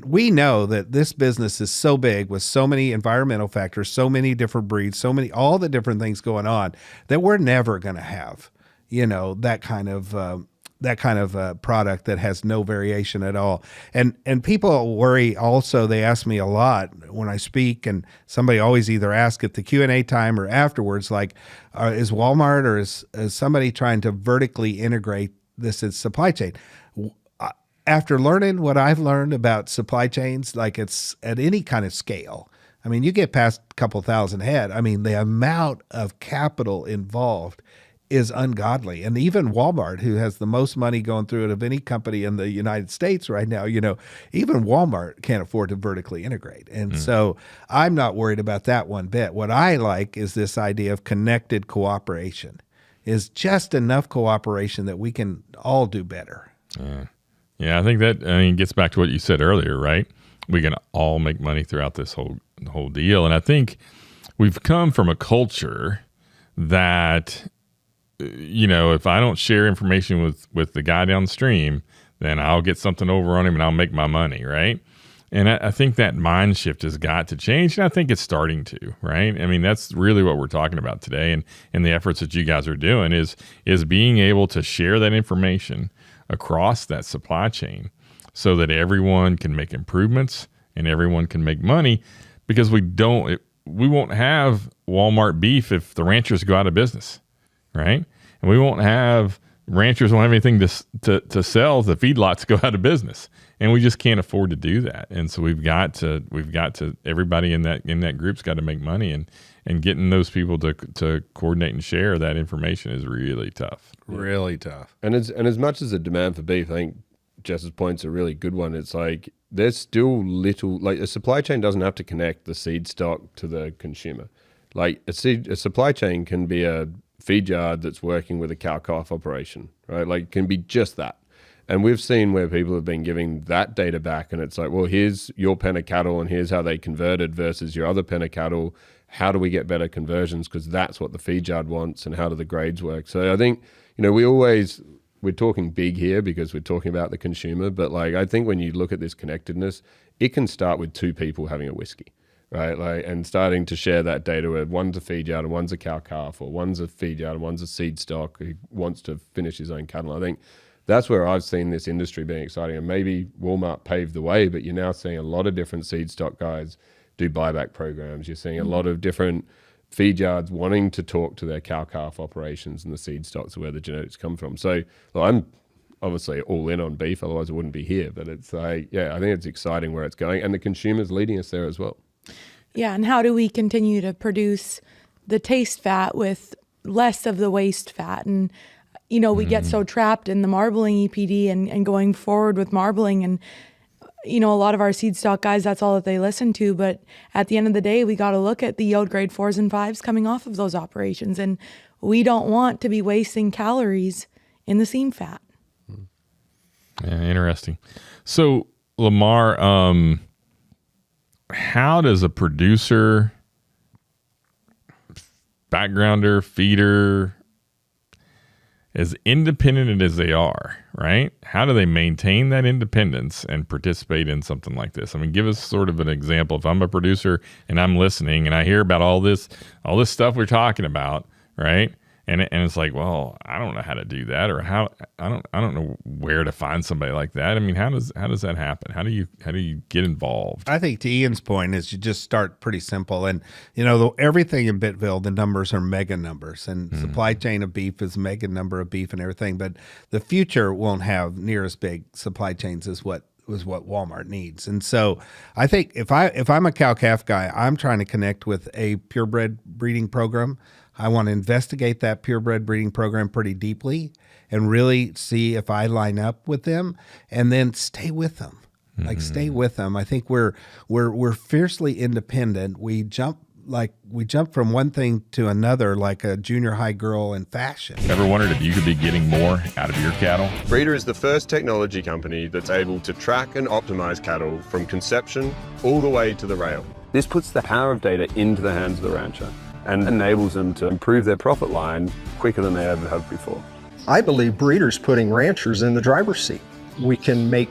we know that this business is so big with so many environmental factors, so many different breeds, all the different things going on that we're never going to have, that kind of product that has no variation at all. And people worry also, they ask me a lot when I speak, and somebody always either asks at the Q&A time or afterwards, like, is Walmart or is somebody trying to vertically integrate this as supply chain? After learning what I've learned about supply chains, like it's at any kind of scale, I mean, you get past a couple thousand head. I mean, the amount of capital involved is ungodly. And even Walmart, who has the most money going through it of any company in the United States right now, even Walmart can't afford to vertically integrate. And so I'm not worried about that one bit. What I like is this idea of connected cooperation, is just enough cooperation that we can all do better. Yeah, I think that gets back to what you said earlier, right? We can all make money throughout this whole deal. And I think we've come from a culture that, if I don't share information with the guy down the stream, then I'll get something over on him and I'll make my money, right? And I think that mind shift has got to change, and I think it's starting to, right? I mean, that's really what we're talking about today, and the efforts that you guys are doing is being able to share that information across that supply chain so that everyone can make improvements and everyone can make money, because we won't have Walmart beef if the ranchers go out of business, right? And we won't have ranchers won't have anything to sell if the feedlots go out of business, and we just can't afford to do that. And so we've got to everybody in that group's got to make money, and getting those people to coordinate and share that information is really tough. Really tough. And as much as the demand for beef, I think Jess's point's a really good one. It's like there's still little, like a supply chain doesn't have to connect the seed stock to the consumer. Like a supply chain can be a feed yard that's working with a cow-calf operation, right? Like, it can be just that. And we've seen where people have been giving that data back, and it's like, well, here's your pen of cattle and here's how they converted versus your other pen of cattle. How do we get better conversions? Because that's what the feed yard wants, and how do the grades work? So I think, we're talking big here because we're talking about the consumer, but like, I think when you look at this connectedness, it can start with two people having a whiskey, right? Like, and starting to share that data where one's a feed yard and one's a cow-calf, or one's a feed yard and one's a seed stock who wants to finish his own cattle. I think that's where I've seen this industry being exciting. And maybe Walmart paved the way, but you're now seeing a lot of different seed stock guys do buyback programs. You're seeing a lot of different feed yards wanting to talk to their cow-calf operations, and the seed stocks are where the genetics come from. So I'm obviously all in on beef, otherwise I wouldn't be here. But it's like, I think it's exciting where it's going, and the consumer's leading us there as well. Yeah, and how do we continue to produce the taste fat with less of the waste fat? And, we get so trapped in the marbling EPD and going forward with marbling, and, a lot of our seed stock guys, that's all that they listen to. But at the end of the day, we got to look at the yield grade 4s and 5s coming off of those operations. And we don't want to be wasting calories in the seam fat. Yeah, interesting. So, Lamar, how does a producer, backgrounder, feeder, as independent as they are, right? How do they maintain that independence and participate in something like this? I mean, give us sort of an example. If I'm a producer and I'm listening and I hear about all this stuff we're talking about, right? And it's like, well, I don't know how to do that, or how I don't know where to find somebody like that. I mean, how does that happen? How do you get involved? I think to Ian's point is you just start pretty simple, and everything in Bittville, the numbers are mega numbers, and supply chain of beef is mega number of beef and everything. But the future won't have near as big supply chains as what Walmart needs. And so I think if I'm a cow-calf guy, I'm trying to connect with a purebred breeding program. I want to investigate that purebred breeding program pretty deeply and really see if I line up with them, and then stay with them. Like, stay with them. I think we're fiercely independent. We jump from one thing to another like a junior high girl in fashion. Ever wondered if you could be getting more out of your cattle? Breeder is the first technology company that's able to track and optimize cattle from conception all the way to the rail. This puts the power of data into the hands of the rancher and enables them to improve their profit line quicker than they ever have before. I believe breeders putting ranchers in the driver's seat. We can make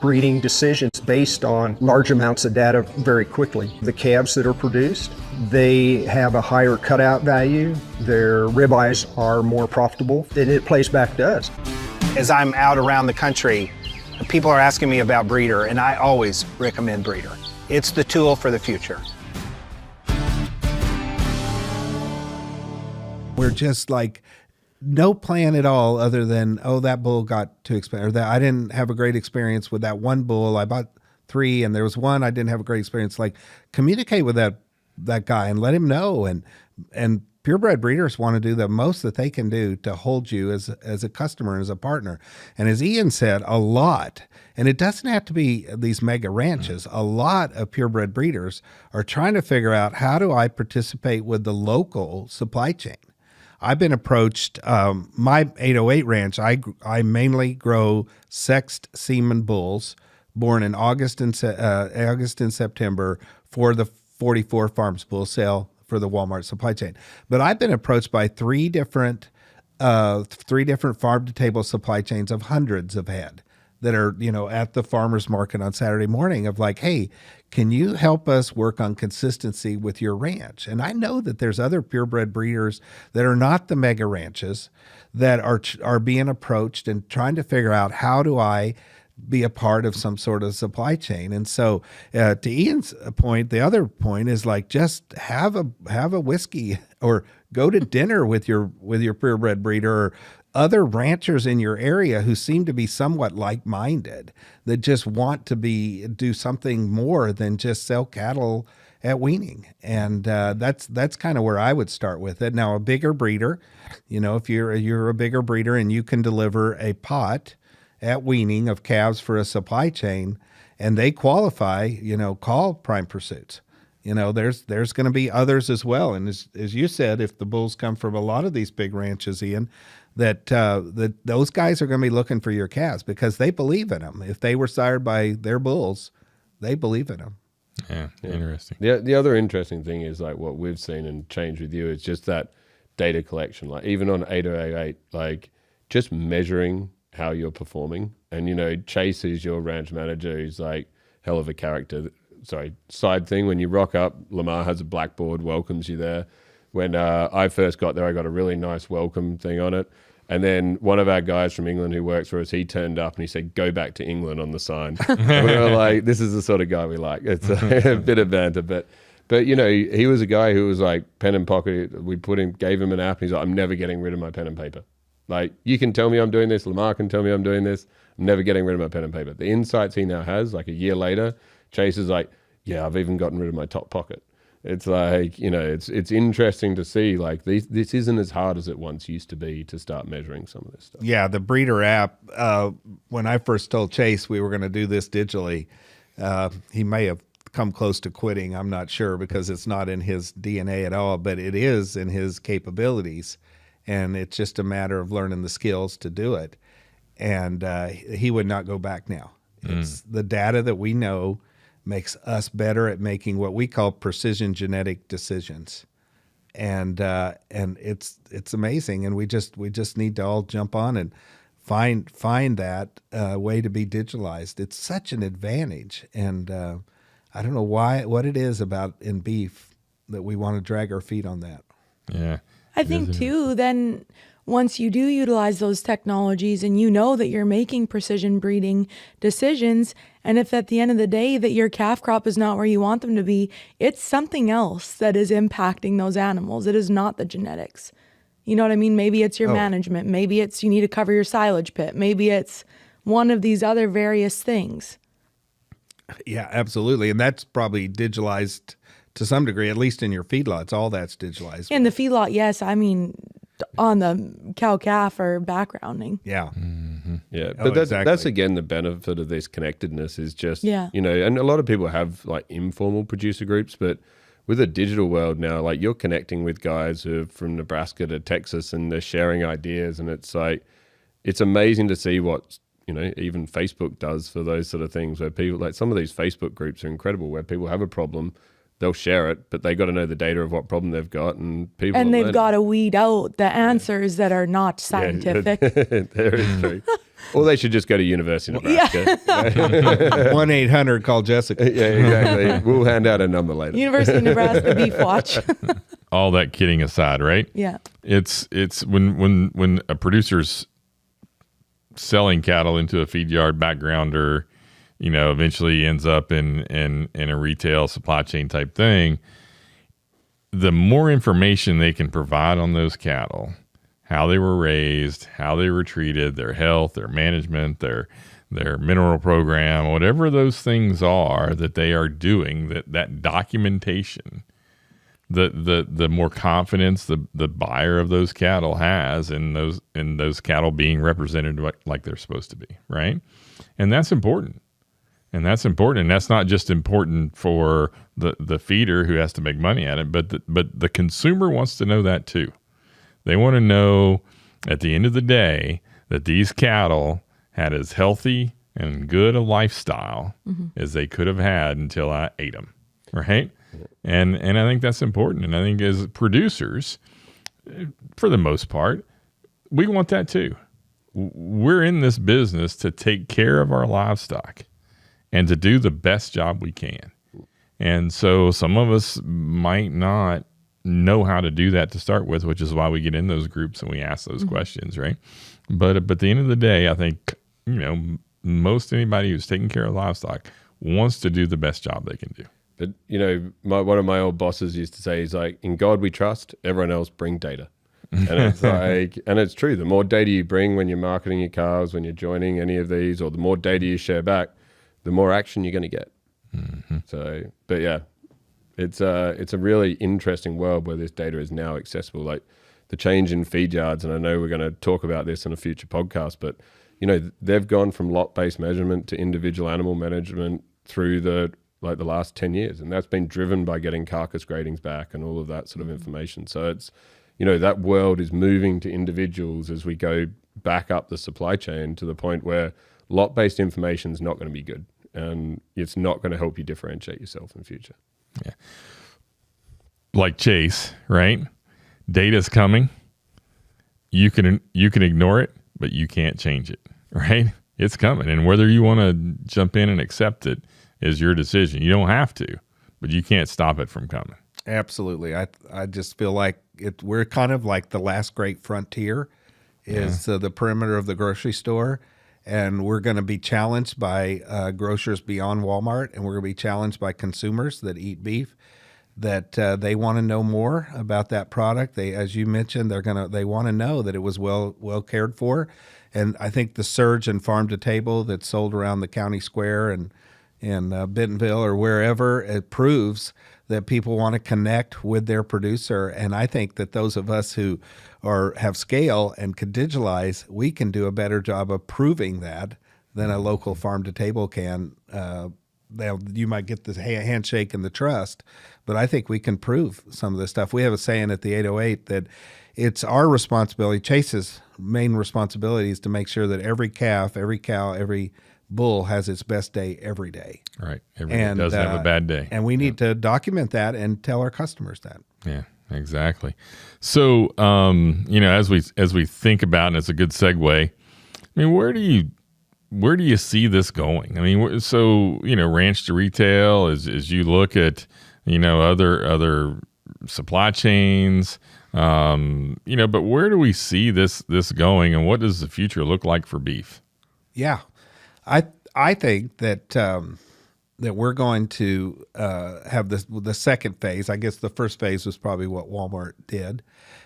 breeding decisions based on large amounts of data very quickly. The calves that are produced, they have a higher cutout value. Their ribeyes are more profitable, and it plays back to us. As I'm out around the country, people are asking me about breeder, and I always recommend breeder. It's the tool for the future. We're just like no plan at all other than, that bull got too expensive, or that I didn't have a great experience with that one bull. I bought 3, and there was one I didn't have a great experience. Like, communicate with that guy and let him know. And purebred breeders want to do the most that they can do to hold you as a customer and as a partner. And as Ian said, a lot, and it doesn't have to be these mega ranches, a lot of purebred breeders are trying to figure out, how do I participate with the local supply chain? I've been approached, my 808 ranch, I mainly grow sexed semen bulls born in August and September for the 44 Farms bull sale for the Walmart supply chain. But I've been approached by three different farm to table supply chains of hundreds of head that are, at the farmer's market on Saturday morning, of like, hey, can you help us work on consistency with your ranch? And I know that there's other purebred breeders that are not the mega ranches that are being approached and trying to figure out, how do I be a part of some sort of supply chain? And so to Ian's point, the other point is like, just have a whiskey or go to dinner with your purebred breeder or other ranchers in your area who seem to be somewhat like-minded, that just want to do something more than just sell cattle at weaning. And that's kind of where I would start with it. Now, a bigger breeder, if you're a bigger breeder and you can deliver a pot at weaning of calves for a supply chain and they qualify, call Prime Pursuits. There's going to be others as well. And as you said, if the bulls come from a lot of these big ranches, Ian, that those guys are going to be looking for your calves because they believe in them. If they were sired by their bulls, they believe in them. Yeah, interesting. The other interesting thing is, like, what we've seen and changed with you is just that data collection. Like, even on 8088, like, just measuring how you're performing. And, Chase is your ranch manager. He's like hell of a character. Sorry, side thing, when you rock up, Lamar has a blackboard, welcomes you there. When I first got there, I got a really nice welcome thing on it. And then one of our guys from England who works for us, he turned up and he said, "Go back to England" on the sign. And we were like, this is the sort of guy we like. It's a bit of banter. But he was a guy who was like pen and pocket. We gave him an app. And he's like, "I'm never getting rid of my pen and paper. Like, you can tell me I'm doing this. Lamar can tell me I'm doing this. I'm never getting rid of my pen and paper." The insights he now has, like a year later, Chase is like, "Yeah, I've even gotten rid of my top pocket." It's like, it's interesting to see, like, this isn't as hard as it once used to be to start measuring some of this stuff. Yeah, the breeder app, when I first told Chase we were going to do this digitally, he may have come close to quitting. I'm not sure, because it's not in his DNA at all, but it is in his capabilities. And it's just a matter of learning the skills to do it. And he would not go back now. It's the data that we know makes us better at making what we call precision genetic decisions. And it's amazing. And we just need to all jump on and find that way to be digitalized. It's such an advantage. And I don't know what it is about in beef that we want to drag our feet on that. Yeah. I think too, then once you do utilize those technologies and you know that you're making precision breeding decisions, and if at the end of the day that your calf crop is not where you want them to be, it's something else that is impacting those animals. It is not the genetics. You know what I mean? Maybe it's your management. Maybe it's you need to cover your silage pit. Maybe it's one of these other various things. Yeah, absolutely. And that's probably digitalized to some degree, at least in your feedlots. All that's digitalized. In the feedlot, yes. I mean, on the cow-calf or backgrounding. Yeah. Mm-hmm. Yeah. But that's again, the benefit of this connectedness is just, and a lot of people have like informal producer groups, but with a digital world now, like, you're connecting with guys who are from Nebraska to Texas and they're sharing ideas. And it's like, it's amazing to see what, even Facebook does for those sort of things, where people, like, some of these Facebook groups are incredible, where people have a problem, they'll share it, but they got to know the data of what problem they've got, and they've got to weed out the answers that are not scientific. There is true. Or they should just go to University of Nebraska. 1-800 call Jessica. Yeah, exactly. We'll hand out a number later. University of Nebraska Beef Watch. All that kidding aside, right? Yeah. It's when a producer's selling cattle into a feed yard backgrounder, eventually ends up in a retail supply chain type thing, the more information they can provide on those cattle, how they were raised, how they were treated, their health, their management, their their mineral program, whatever those things are that they are doing, that documentation, the more confidence the buyer of those cattle has in those cattle being represented like they're supposed to be, right? And that's important. And that's important. And that's not just important for the feeder who has to make money at it, but the consumer wants to know that too. They want to know at the end of the day that these cattle had as healthy and good a lifestyle as they could have had until I ate them, right? And I think that's important. And I think as producers, for the most part, we want that too. We're in this business to take care of our livestock and to do the best job we can. And so some of us might not know how to do that to start with, which is why we get in those groups and we ask those questions, right? But at the end of the day, I think, most anybody who's taking care of livestock wants to do the best job they can do. But, one of my old bosses used to say, he's like, in God we trust, everyone else bring data. And it's and it's true. The more data you bring when you're marketing your calves, when you're joining any of these, or the more data you share back, the more action you're going to get. So, but yeah, it's a really interesting world where this data is now accessible. Like the change in feed yards, and I know we're going to talk about this in a future podcast, but they've gone from lot-based measurement to individual animal management through the last 10 years. And that's been driven by getting carcass gradings back and all of that sort of information. So it's, that world is moving to individuals as we go back up the supply chain to the point where lot-based information is not going to be good. And it's not going to help you differentiate yourself in the future. Yeah. Like Chase, right? Data's coming. You can ignore it, but you can't change it, right? It's coming. And whether you want to jump in and accept it is your decision. You don't have to, but you can't stop it from coming. Absolutely. I just feel like we're kind of like the last great frontier is the perimeter of the grocery store. And we're going to be challenged by grocers beyond Walmart, and we're going to be challenged by consumers that eat beef, that they want to know more about that product. They, as you mentioned, they want to know that it was well cared for. And I think the surge in farm to table that's sold around the county square and in Bentonville or wherever, it proves that people want to connect with their producer. And I think that those of us who have scale and can digitalize, we can do a better job of proving that than a local farm to table can. You might get the handshake and the trust, but I think we can prove some of this stuff. We have a saying at the 808 that it's our responsibility, Chase's main responsibility, is to make sure that every calf, every cow, every bull has its best day every day. Right. Everybody does have a bad day. And we need to document that and tell our customers that. Yeah, exactly. So, as we think about, and it's a good segue, I mean, where do you see this going? I mean, so, ranch to retail, as you look at, other supply chains, but where do we see this going, and what does the future look like for beef? Yeah. I think that that we're going to have the second phase. I guess the first phase was probably what Walmart did.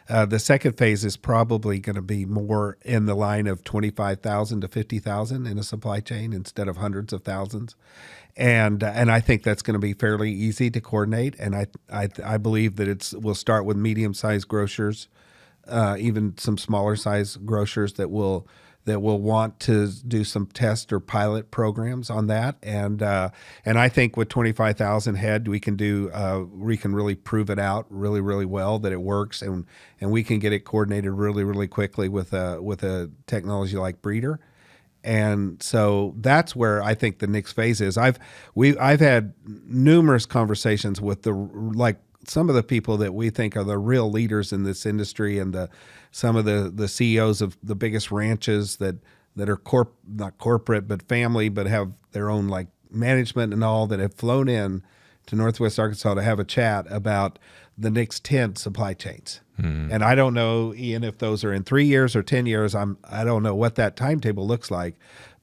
The second phase is probably going to be more in the line of 25,000 to 50,000 in a supply chain instead of hundreds of thousands. And I think that's going to be fairly easy to coordinate. And I believe that we'll start with medium-sized grocers, even some smaller-sized grocers that will want to do some test or pilot programs on that. And I think with 25,000 head, we can really prove it out really, really well that it works, and we can get it coordinated really, really quickly with a technology like Breeder. And so that's where I think the next phase is. I've had numerous conversations with some of the people that we think are the real leaders in this industry, and some of the CEOs of the biggest ranches that are not corporate but family, but have their own like management and all, that have flown in to Northwest Arkansas to have a chat about the next 10 supply chains. And I don't know, Ian, if those are in 3 years or 10 years. I don't know what that timetable looks like,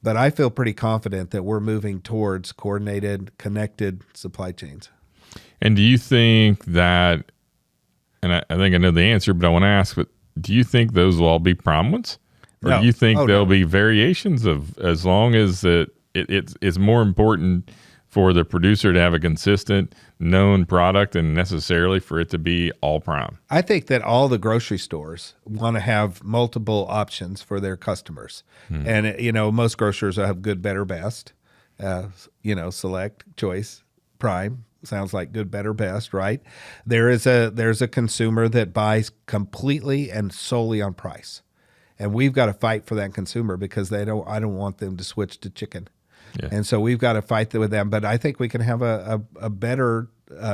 but I feel pretty confident that we're moving towards coordinated, connected supply chains. And do you think that, and I think I know the answer, but I want to ask, but do you think those will all be prom ones? Or No. do you think Oh, there'll no. be variations of, as long as it's more important for the producer to have a consistent known product than necessarily for it to be all prime? I think that all the grocery stores want to have multiple options for their customers. And, most grocers have good, better, best, select, choice, prime. Sounds like good, better, best, right? There's a consumer that buys completely and solely on price. And we've got to fight for that consumer because I don't want them to switch to chicken. Yeah. And so we've got to fight with them. But I think we can have a better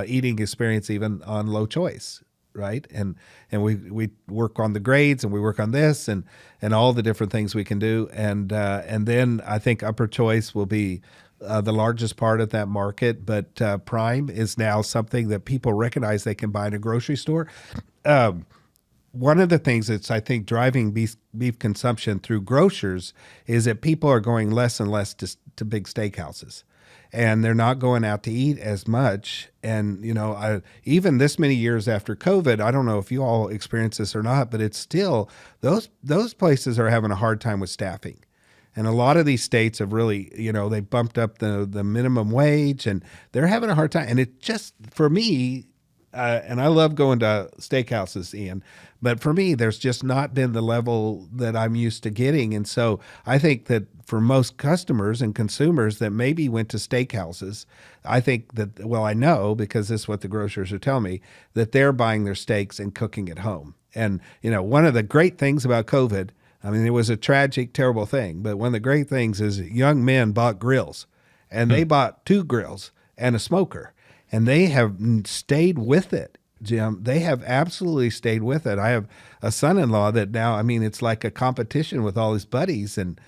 eating experience even on low choice, right? And we work on the grades and we work on this and all the different things we can do. And then I think upper choice will be the largest part of that market. But prime is now something that people recognize they can buy in a grocery store. One of the things that's, I think, driving beef consumption through grocers is that people are going less and less to big steakhouses. And they're not going out to eat as much. And, even this many years after COVID, I don't know if you all experience this or not, but it's still, those places are having a hard time with staffing. And a lot of these states have really, they bumped up the minimum wage and they're having a hard time. And it just, for me, and I love going to steakhouses, Ian, but for me, there's just not been the level that I'm used to getting. And so I think that for most customers and consumers that maybe went to steakhouses, I think that, I know because this is what the grocers are telling me, that they're buying their steaks and cooking at home. And, one of the great things about COVID, it was a tragic, terrible thing, but one of the great things is young men bought grills and they bought 2 grills and a smoker. And they have stayed with it, Jim. They have absolutely stayed with it. I have a son-in-law that now, it's like a competition with all his buddies. And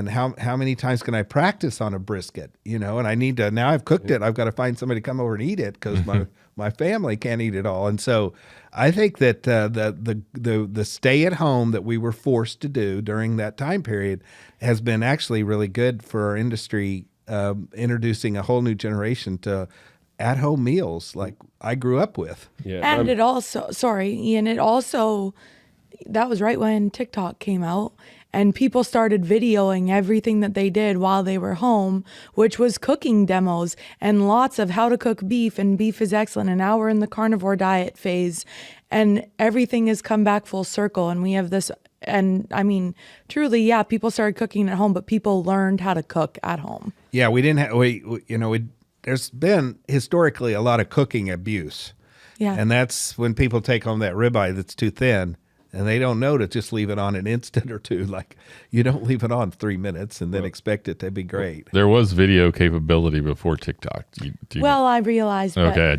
how many times can I practice on a brisket? And I need to, now I've cooked it, I've got to find somebody to come over and eat it because my family can't eat it all. And so I think that the stay at home that we were forced to do during that time period has been actually really good for our industry, introducing a whole new generation to at-home meals like I grew up with. Yeah. And it also, sorry, Ian, that was right when TikTok came out and people started videoing everything that they did while they were home, which was cooking demos and lots of how to cook beef, and beef is excellent. And now we're in the carnivore diet phase and everything has come back full circle. And we have this, and truly, yeah, people started cooking at home, but people learned how to cook at home. Yeah, we didn't have, there's been historically a lot of cooking abuse. Yeah. And that's when people take home that ribeye that's too thin and they don't know to just leave it on an instant or two. Like, you don't leave it on 3 minutes and then expect it to be great. There was video capability before TikTok. I realized, but, okay.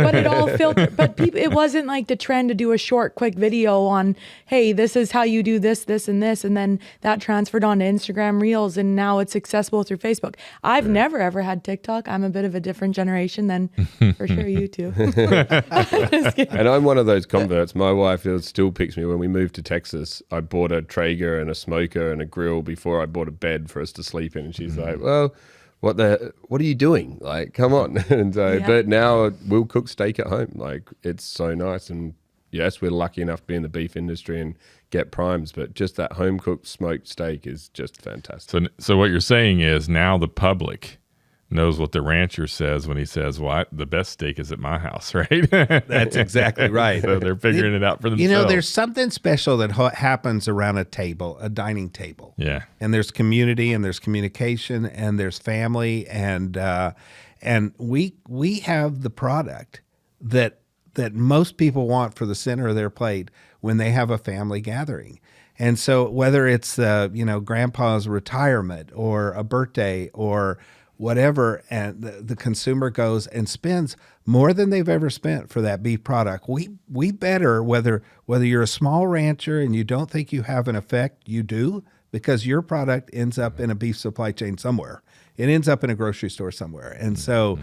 but it all filtered. But it wasn't like the trend to do a short, quick video on, hey, this is how you do this, this, and this, and then that transferred onto Instagram Reels, and now it's accessible through Facebook. I've never ever had TikTok. I'm a bit of a different generation than for sure you two. And I'm one of those converts. My wife still picks me when we moved to Texas. I bought a Traeger and a smoker and a grill before I bought a bed for us to sleep in. And she's like, well, what are you doing? Like, come on. And so, Yeah. But now we'll cook steak at home. Like, it's so nice. And yes, we're lucky enough to be in the beef industry and get primes, but just that home cooked smoked steak is just fantastic. So what you're saying is now the public knows what the rancher says when he says, the best steak is at my house, right? That's exactly right. So they're figuring it out for themselves. There's something special that happens around a dining table. Yeah. And there's community and there's communication and there's family and we have the product that most people want for the center of their plate when they have a family gathering. And so whether it's grandpa's retirement or a birthday or whatever, and the consumer goes and spends more than they've ever spent for that beef product. We better, whether you're a small rancher and you don't think you have an effect, you do, because your product ends up in a beef supply chain somewhere. It ends up in a grocery store somewhere. And so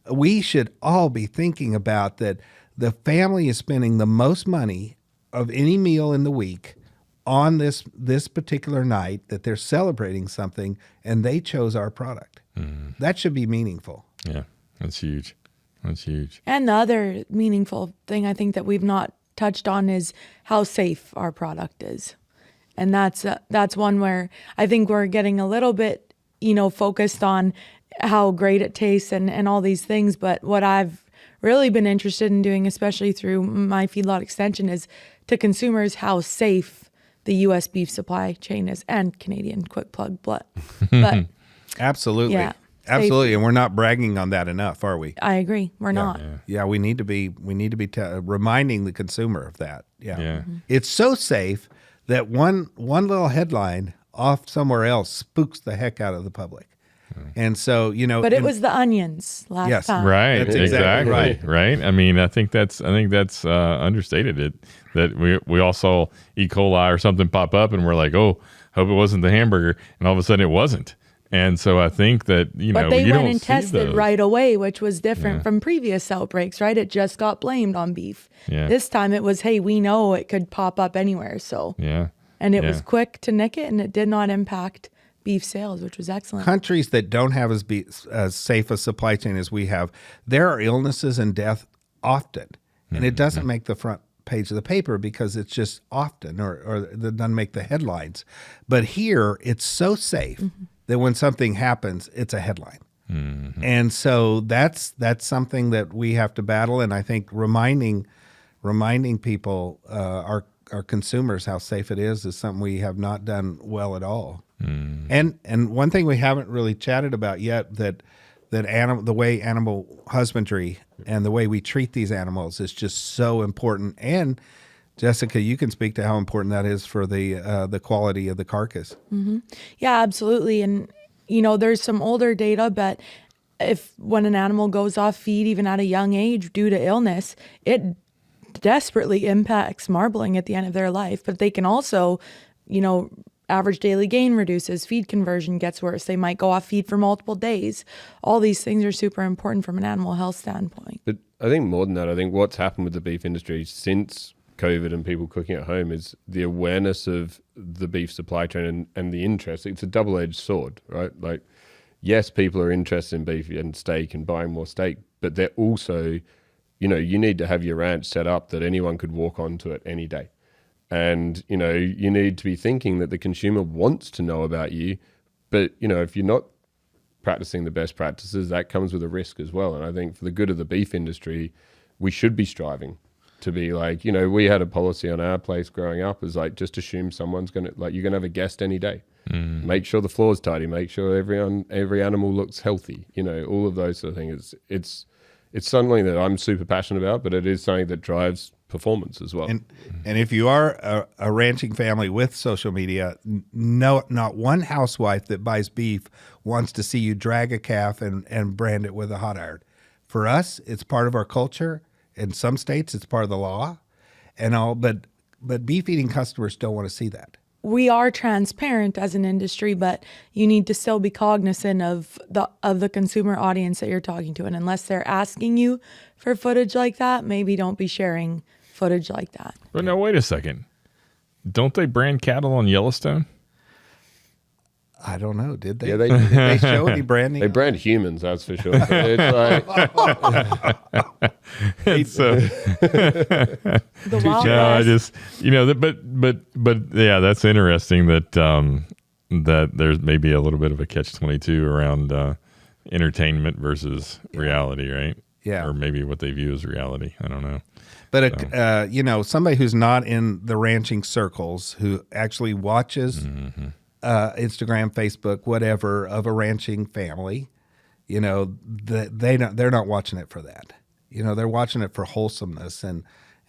we should all be thinking about that the family is spending the most money of any meal in the week on this particular night, that they're celebrating something and they chose our product. That should be meaningful. Yeah, that's huge. That's huge. And the other meaningful thing I think that we've not touched on is how safe our product is. And that's one where I think we're getting a little bit, focused on how great it tastes and all these things. But what I've really been interested in doing, especially through my feedlot extension, is to consumers how safe the U.S. beef supply chain is, and Canadian, quick plug, but Absolutely. Yeah. Absolutely. And we're not bragging on that enough, are we? I agree. We're not. Yeah, we need to be reminding the consumer of that. Yeah. Mm-hmm. It's so safe that one little headline off somewhere else spooks the heck out of the public. And so, But it was the onions last time. Right. That's exactly. exactly Right. I mean, I think that's understated. That we all saw E. coli or something pop up, and we're like, oh, hope it wasn't the hamburger, and all of a sudden it wasn't. And so I think that But they you went don't and see tested those. right away, which was different from previous outbreaks, right? It just got blamed on beef. Yeah. This time it was, hey, we know it could pop up anywhere, so. Yeah. And it was quick to nick it, and it did not impact beef sales, which was excellent. countries that don't have as safe a supply chain as we have, there are illnesses and death often. And it doesn't make the front page of the paper because it's just often or it doesn't make the headlines. But here, it's so safe that when something happens, it's a headline. And so that's something that we have to battle. And I think reminding people, our consumers, how safe it is something we have not done well at all. And one thing we haven't really chatted about yet that the way animal husbandry and the way we treat these animals is just so important. And Jessica, you can speak to how important that is for the quality of the carcass. Yeah, absolutely. And, there's some older data, but when an animal goes off feed, even at a young age due to illness, it desperately impacts marbling at the end of their life. But they can also, average daily gain reduces, feed conversion gets worse. They might go off feed for multiple days. All these things are super important from an animal health standpoint. But I think more than that, I think what's happened with the beef industry since COVID and people cooking at home is the awareness of the beef supply chain and the interest. It's a double-edged sword, right? Like, yes, people are interested in beef and steak and buying more steak, but they're also, you need to have your ranch set up that anyone could walk onto it any day. And, you need to be thinking that the consumer wants to know about you. But, if you're not practicing the best practices, that comes with a risk as well. And I think for the good of the beef industry, we should be striving to be like, we had a policy on our place growing up is like, just assume someone's going to, like, you're going to have a guest any day. Make sure the floor's tidy. Make sure every animal looks healthy. All of those sort of things. It's something that I'm super passionate about, but it is something that drives performance as well. And if you are a ranching family with social media, not one housewife that buys beef wants to see you drag a calf and brand it with a hot iron. For us, it's part of our culture. In some states, it's part of the law, and all. But beef eating customers don't want to see that. We are transparent as an industry, but you need to still be cognizant of the consumer audience that you're talking to. And unless they're asking you for footage like that, maybe don't be sharing footage like that. But no, wait a second. Don't they brand cattle on Yellowstone? I don't know. Did they? Yeah, they Did they show any branding? They brand humans, that's for sure. It's like, So The Wild no, I West. just but yeah, that's interesting that that there's maybe a little bit of a catch-22 around entertainment versus reality, right? Yeah. Or maybe what they view as reality. I don't know. But somebody who's not in the ranching circles, who actually watches Instagram, Facebook, whatever, of a ranching family, they're not watching it for that. They're watching it for wholesomeness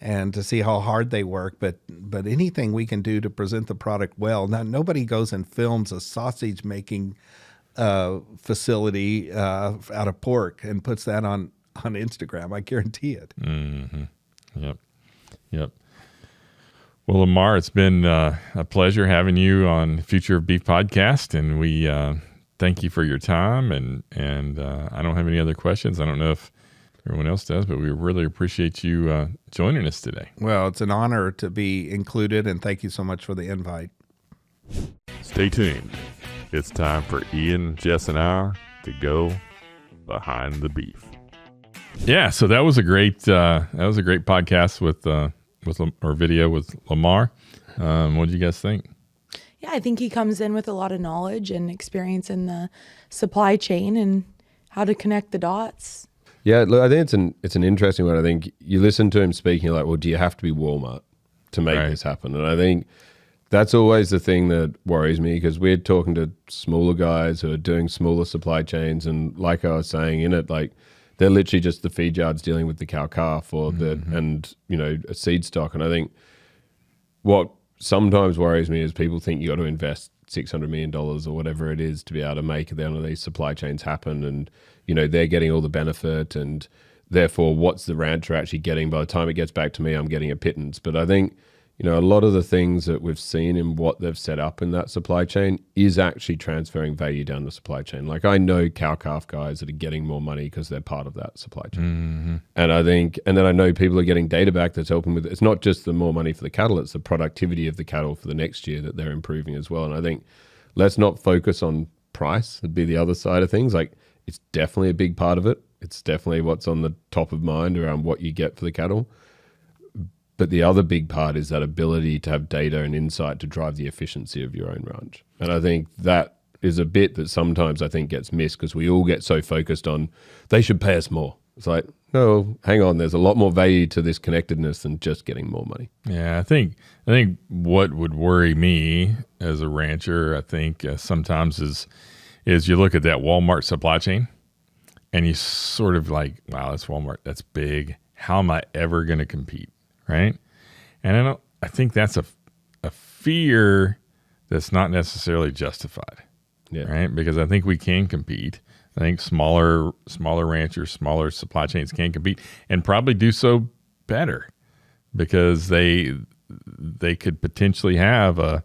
and to see how hard they work. But anything we can do to present the product well. Now, nobody goes and films a sausage making facility out of pork and puts that on Instagram. I guarantee it. Yep. Well, Lamar, it's been a pleasure having you on Future of Beef podcast, and we thank you for your time. And I don't have any other questions. I don't know if everyone else does, but we really appreciate you joining us today. Well, it's an honor to be included, and thank you so much for the invite. Stay tuned. It's time for Ian, Jess, and I to go behind the beef. Yeah, so that was a great podcast with video with Lamar. What did you guys think? I think he comes in with a lot of knowledge and experience in the supply chain and how to connect the dots. Yeah, look, I think it's an interesting one. I think you listen to him speaking, you're like, well, do you have to be Walmart to make this happen? And I think that's always the thing that worries me, because we're talking to smaller guys who are doing smaller supply chains, and like I was saying in it, like they're literally just the feed yards dealing with the cow calf or and a seed stock. And I think what sometimes worries me is people think you got to invest $600 million or whatever it is to be able to make one of these supply chains happen, and they're getting all the benefit, and therefore what's the rancher actually getting? By the time it gets back to me, I'm getting a pittance. But I think a lot of the things that we've seen in what they've set up in that supply chain is actually transferring value down the supply chain. Like I know cow-calf guys that are getting more money because they're part of that supply chain. And then I know people are getting data back that's helping with, it's not just the more money for the cattle, it's the productivity of the cattle for the next year that they're improving as well. And I think let's not focus on price. It'd be the other side of things. Like it's definitely a big part of it. It's definitely what's on the top of mind around what you get for the cattle. But the other big part is that ability to have data and insight to drive the efficiency of your own ranch. And I think that is a bit that sometimes I think gets missed, because we all get so focused on they should pay us more. It's like, no, hang on, there's a lot more value to this connectedness than just getting more money. Yeah, I think what would worry me as a rancher, I think sometimes is you look at that Walmart supply chain and you sort of like, wow, that's Walmart, that's big. How am I ever going to compete? Right. And I think that's a fear that's not necessarily justified. Yeah. Right. Because I think we can compete. I think smaller ranchers, smaller supply chains can compete and probably do so better, because they could potentially have a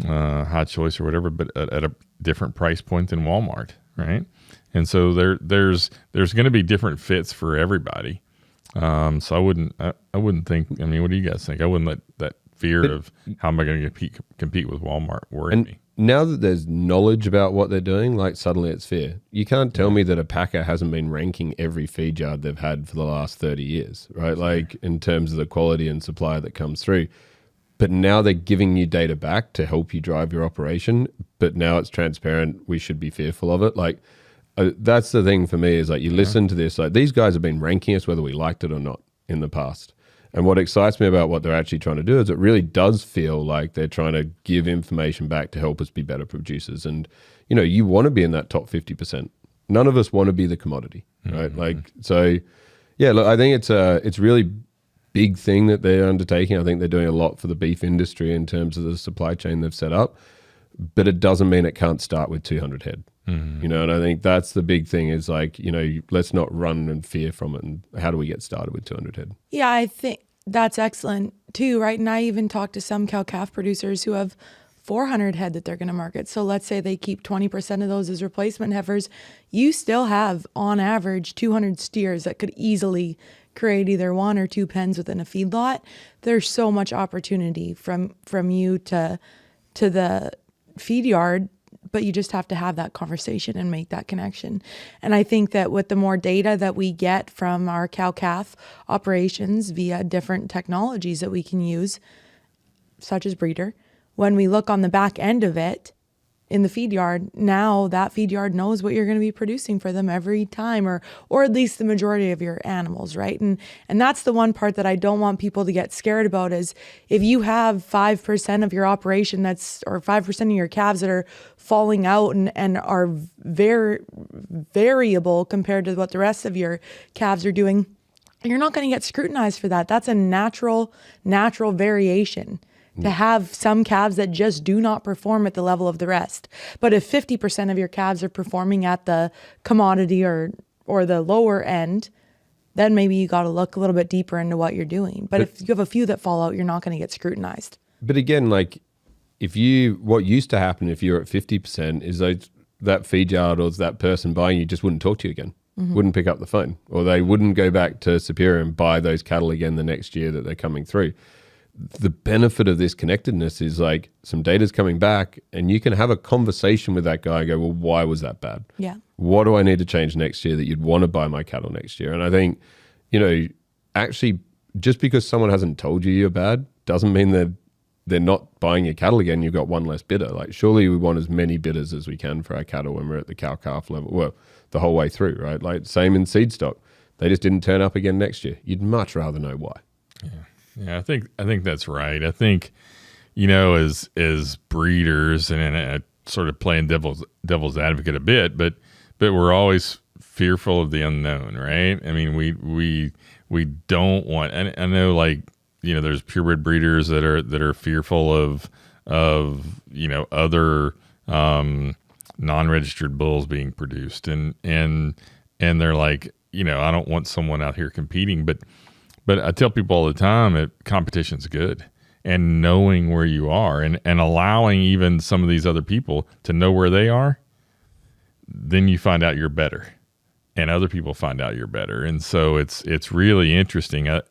high choice or whatever, but at a different price point than Walmart. Right. And so there's going to be different fits for everybody. So I wouldn't think, I mean, what do you guys think? I wouldn't let that fear of how am I going to compete with Walmart worry me. Now that there's knowledge about what they're doing, like suddenly it's fair. You can't tell me that a packer hasn't been ranking every feed yard they've had for the last 30 years, right? Like in terms of the quality and supply that comes through. But now they're giving you data back to help you drive your operation. But now it's transparent. We should be fearful of it. Like, that's the thing for me is like you listen to this, like these guys have been ranking us whether we liked it or not in the past. And what excites me about what they're actually trying to do is it really does feel like they're trying to give information back to help us be better producers. And, you want to be in that top 50%. None of us want to be the commodity, right? Like, so yeah, look, I think it's really big thing that they're undertaking. I think they're doing a lot for the beef industry in terms of the supply chain they've set up, but it doesn't mean it can't start with 200 head. And I think that's the big thing is like, let's not run and fear from it. And how do we get started with 200 head? Yeah, I think that's excellent too, right? And I even talked to some cow-calf producers who have 400 head that they're going to market. So let's say they keep 20% of those as replacement heifers. You still have, on average, 200 steers that could easily create either 1 or 2 pens within a feedlot. There's so much opportunity from you to the feed yard, but you just have to have that conversation and make that connection. And I think that with the more data that we get from our cow-calf operations via different technologies that we can use, such as breeder, when we look on the back end of it in the feed yard, now that feed yard knows what you're going to be producing for them every time, or at least the majority of your animals, right? And that's the one part that I don't want people to get scared about is if you have 5% of your operation or 5% of your calves that are falling out and are very variable compared to what the rest of your calves are doing, you're not going to get scrutinized for that. That's a natural variation. To have some calves that just do not perform at the level of the rest. But if 50% of your calves are performing at the commodity or the lower end, then maybe you got to look a little bit deeper into what you're doing. But if you have a few that fall out, you're not going to get scrutinized. But again, like what used to happen if you're at 50% is that feed yard or that person buying you just wouldn't talk to you again, wouldn't pick up the phone, or they wouldn't go back to Superior and buy those cattle again the next year that they're coming through. The benefit of this connectedness is like some data's coming back and you can have a conversation with that guy and go, well, why was that bad? Yeah. What do I need to change next year that you'd want to buy my cattle next year? And I think, actually just because someone hasn't told you you're bad doesn't mean they're not buying your cattle again, you've got one less bidder. Like, surely we want as many bidders as we can for our cattle when we're at the cow-calf level. Well, the whole way through, right? Like, same in seed stock. They just didn't turn up again next year. You'd much rather know why. Yeah, I think that's right. I think, as breeders, and sort of playing devil's advocate a bit, but we're always fearful of the unknown, right? I mean, we don't want. And I know, like, there's purebred breeders that are fearful of other non-registered bulls being produced, and they're like, I don't want someone out here competing, but I tell people all the time that competition's good, and knowing where you are and allowing even some of these other people to know where they are, then you find out you're better, and other people find out you're better, and so it's really interesting. A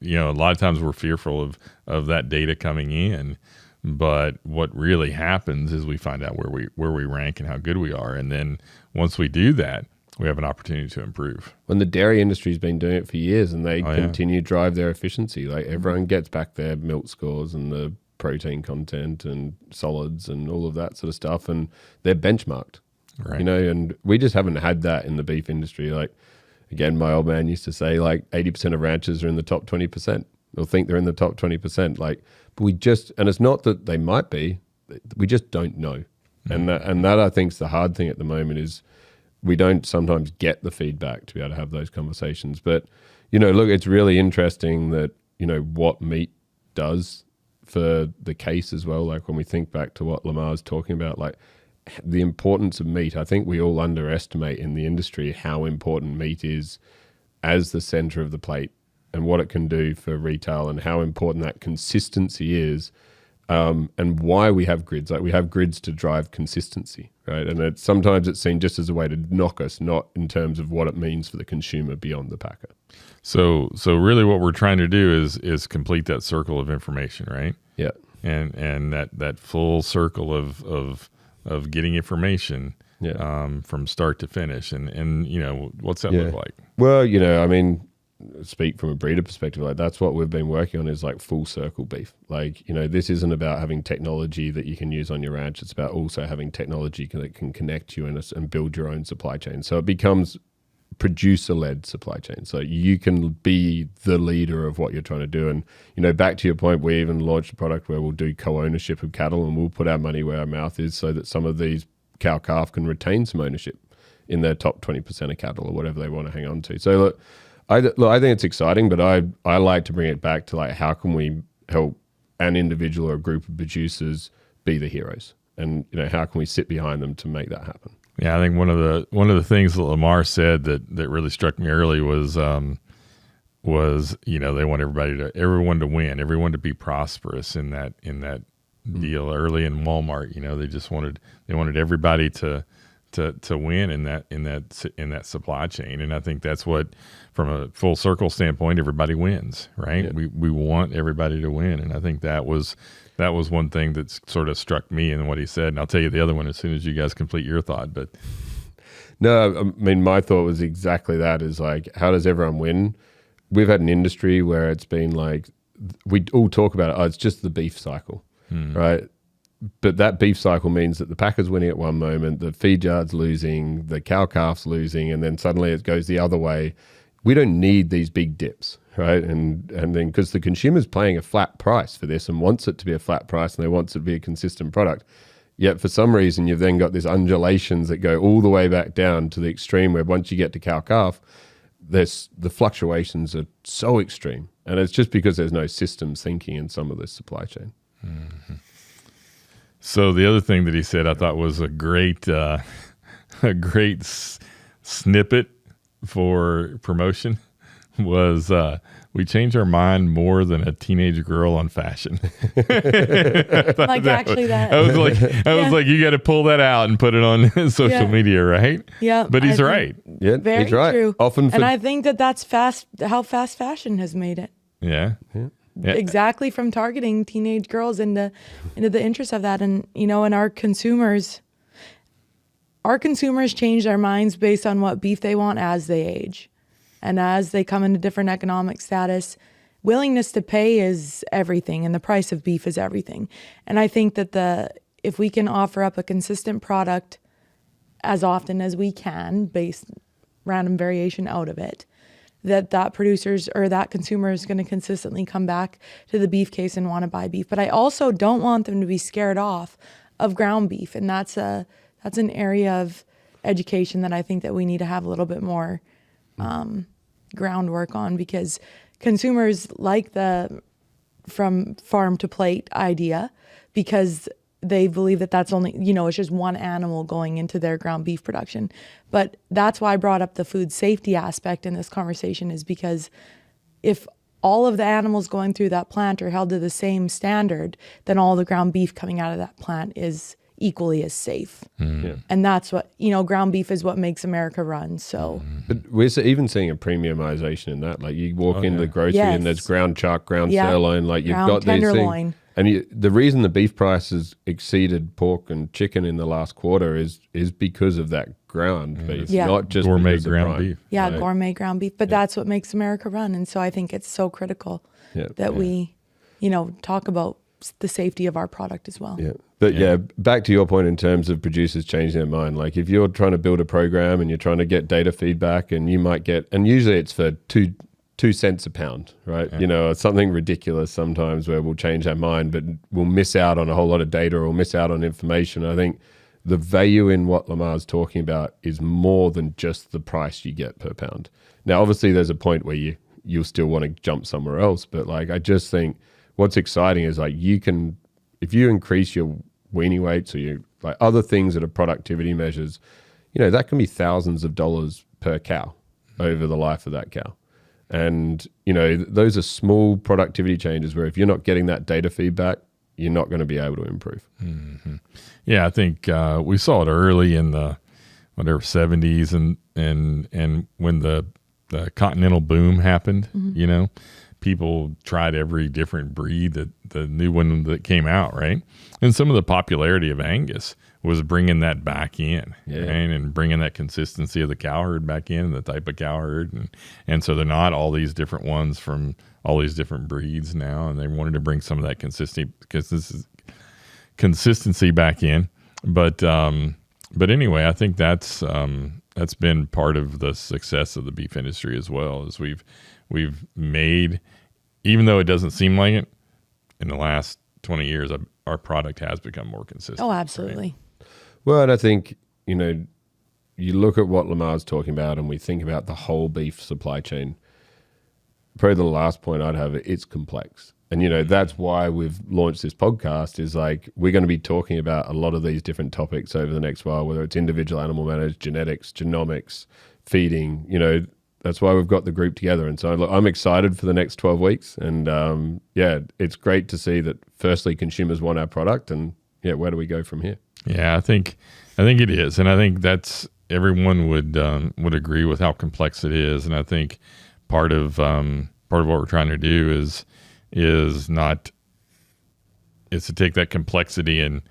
lot of times we're fearful of that data coming in, but what really happens is we find out where we rank and how good we are, and then once we do that, we have an opportunity to improve. When the dairy industry's been doing it for years, and they continue to drive their efficiency, like, everyone gets back their milk scores and the protein content and solids and all of that sort of stuff, and they're benchmarked, right? And we just haven't had that in the beef industry. Like, again, my old man used to say, like, 80% of ranchers are in the top 20%. They'll think they're in the top 20%. Like, but and it's not that they might be, we just don't know. Mm-hmm. And that I think is the hard thing at the moment, is we don't sometimes get the feedback to be able to have those conversations. But, look, it's really interesting that, what meat does for the case as well. Like, when we think back to what Lamar's talking about, like, the importance of meat, I think we all underestimate in the industry how important meat is as the center of the plate, and what it can do for retail, and how important that consistency is, and why we have grids. Like, we have grids to drive consistency, right? And sometimes it's seen just as a way to knock us, not in terms of what it means for the consumer beyond the packer. So really what we're trying to do is complete that circle of information, right? Yeah. And that full circle of getting information, from start to finish. And what's that look like? Well, I mean, speak from a breeder perspective, like, that's what we've been working on, is like full circle beef. Like, this isn't about having technology that you can use on your ranch. It's about also having technology that can connect you and build your own supply chain. So it becomes producer-led supply chain. So you can be the leader of what you're trying to do. And, back to your point, we even launched a product where we'll do co-ownership of cattle, and we'll put our money where our mouth is, so that some of these cow-calf can retain some ownership in their top 20% of cattle, or whatever they want to hang on to. So look, I think it's exciting, but I like to bring it back to, like, how can we help an individual or a group of producers be the heroes, and how can we sit behind them to make that happen? Yeah, I think one of the things that Lamar said that really struck me early was they want everyone to win, everyone to be prosperous in that deal early in Walmart. They just wanted everybody to win in that supply chain, and I think that's what, from a full circle standpoint, everybody wins, right? Yeah. We want everybody to win, and I think that was one thing that sort of struck me in what he said, and I'll tell you the other one as soon as you guys complete your thought. But no, I mean, my thought was exactly that, is like, how does everyone win? We've had an industry where it's been like, we all talk about it, it's just the beef cycle, right? But that beef cycle means that the packer's winning at one moment, the feed yard's losing, the cow-calf's losing, and then suddenly it goes the other way. We don't need these big dips, right? And then, because the consumer's paying a flat price for this and wants it to be a flat price, and they want it to be a consistent product. Yet for some reason, you've then got these undulations that go all the way back down to the extreme, where once you get to cow-calf, the fluctuations are so extreme. And it's just because there's no systems thinking in some of this supply chain. Mm-hmm. So the other thing that he said I thought was a great snippet for promotion was we change our mind more than a teenage girl on fashion. Like, actually, I was like, you got to pull that out and put it on social media, right? Yeah. But he's right. Yeah, very he's right. True. Often, and I think that's how fast fashion has made it. Yeah. Exactly, from targeting teenage girls into the interest of that, and and our consumers change their minds based on what beef they want as they age, and as they come into different economic status. willingness to pay is everything, and the price of beef is everything. And I think that if we can offer up a consistent product as often as we can, based random variation out of it, that producers or that consumer is going to consistently come back to the beef case and want to buy beef. But I also don't want them to be scared off of ground beef, and that's an area of education that I think that we need to have a little bit more groundwork on, because consumers like the from farm to plate idea because they believe that that's only, it's just one animal going into their ground beef production. But that's why I brought up the food safety aspect in this conversation, is because if all of the animals going through that plant are held to the same standard, then all the ground beef coming out of that plant is equally as safe. Yeah. And that's what, ground beef is what makes America run. So, But we're even seeing a premiumization in that. Like you walk into the grocery Yes. and there's ground chuck, ground sirloin, like you've Ground got these tenderloin. things. And the reason the beef prices exceeded pork and chicken in the last quarter is because of that ground beef, Yeah. not just Gourmet because of ground prime. beef. yeah, Right. gourmet ground beef. But that's what makes America run. And so I think it's so critical that we, talk about the safety of our product as well. Yeah. But back to your point in terms of producers changing their mind. Like if you're trying to build a program and you're trying to get data feedback, and you might get, and usually it's for 2 cents a pound, right? Yeah. It's something ridiculous sometimes where we'll change our mind, but we'll miss out on a whole lot of data or miss out on information. I think the value in what Lamar's talking about is more than just the price you get per pound. Now, obviously there's a point where you'll still want to jump somewhere else, but like, I just think what's exciting is like if you increase your weaning weights or you like other things that are productivity measures, that can be thousands of dollars per cow over the life of that cow. And, those are small productivity changes where if you're not getting that data feedback, you're not going to be able to improve. Mm-hmm. Yeah, I think we saw it early in the 70s and when the continental boom happened, people tried every different breed, the new one that came out, right? And some of the popularity of Angus was bringing that back in, right? And bringing that consistency of the cow herd back in, the type of cow herd. And so they're not all these different ones from all these different breeds now, and they wanted to bring some of that consistency back in. But anyway, I think that's been part of the success of the beef industry as well, is we've made, even though it doesn't seem like it, in the last 20 years, our product has become more consistent. Oh, absolutely. Right? Well, and I think, you look at what Lamar's talking about and we think about the whole beef supply chain. Probably the last point I'd have, it's complex. And, that's why we've launched this podcast, is like, we're going to be talking about a lot of these different topics over the next while, whether it's individual animal management, genetics, genomics, feeding, that's why we've got the group together. And so look, I'm excited for the next 12 weeks. And it's great to see that firstly, consumers want our product, and where do we go from here? Yeah, I think it is. And I think that's, everyone would agree with how complex it is. And I think part of what we're trying to do is to take that complexity and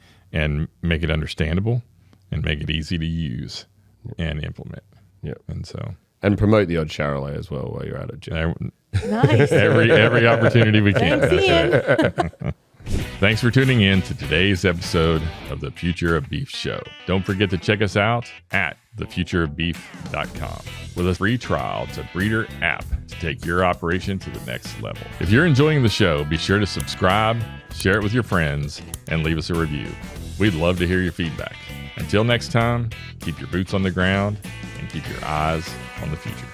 make it understandable and make it easy to use and implement. Yeah. And promote the odd Charolais as well while you're at it, Jim. Nice. every opportunity we can. Thanks, Ian. Thanks for tuning in to today's episode of the Future of Beef show. Don't forget to check us out at thefutureofbeef.com with a free trial to Breeder app to take your operation to the next level. If you're enjoying the show, be sure to subscribe, share it with your friends, and leave us a review. We'd love to hear your feedback. Until next time, keep your boots on the ground and keep your eyes on the future.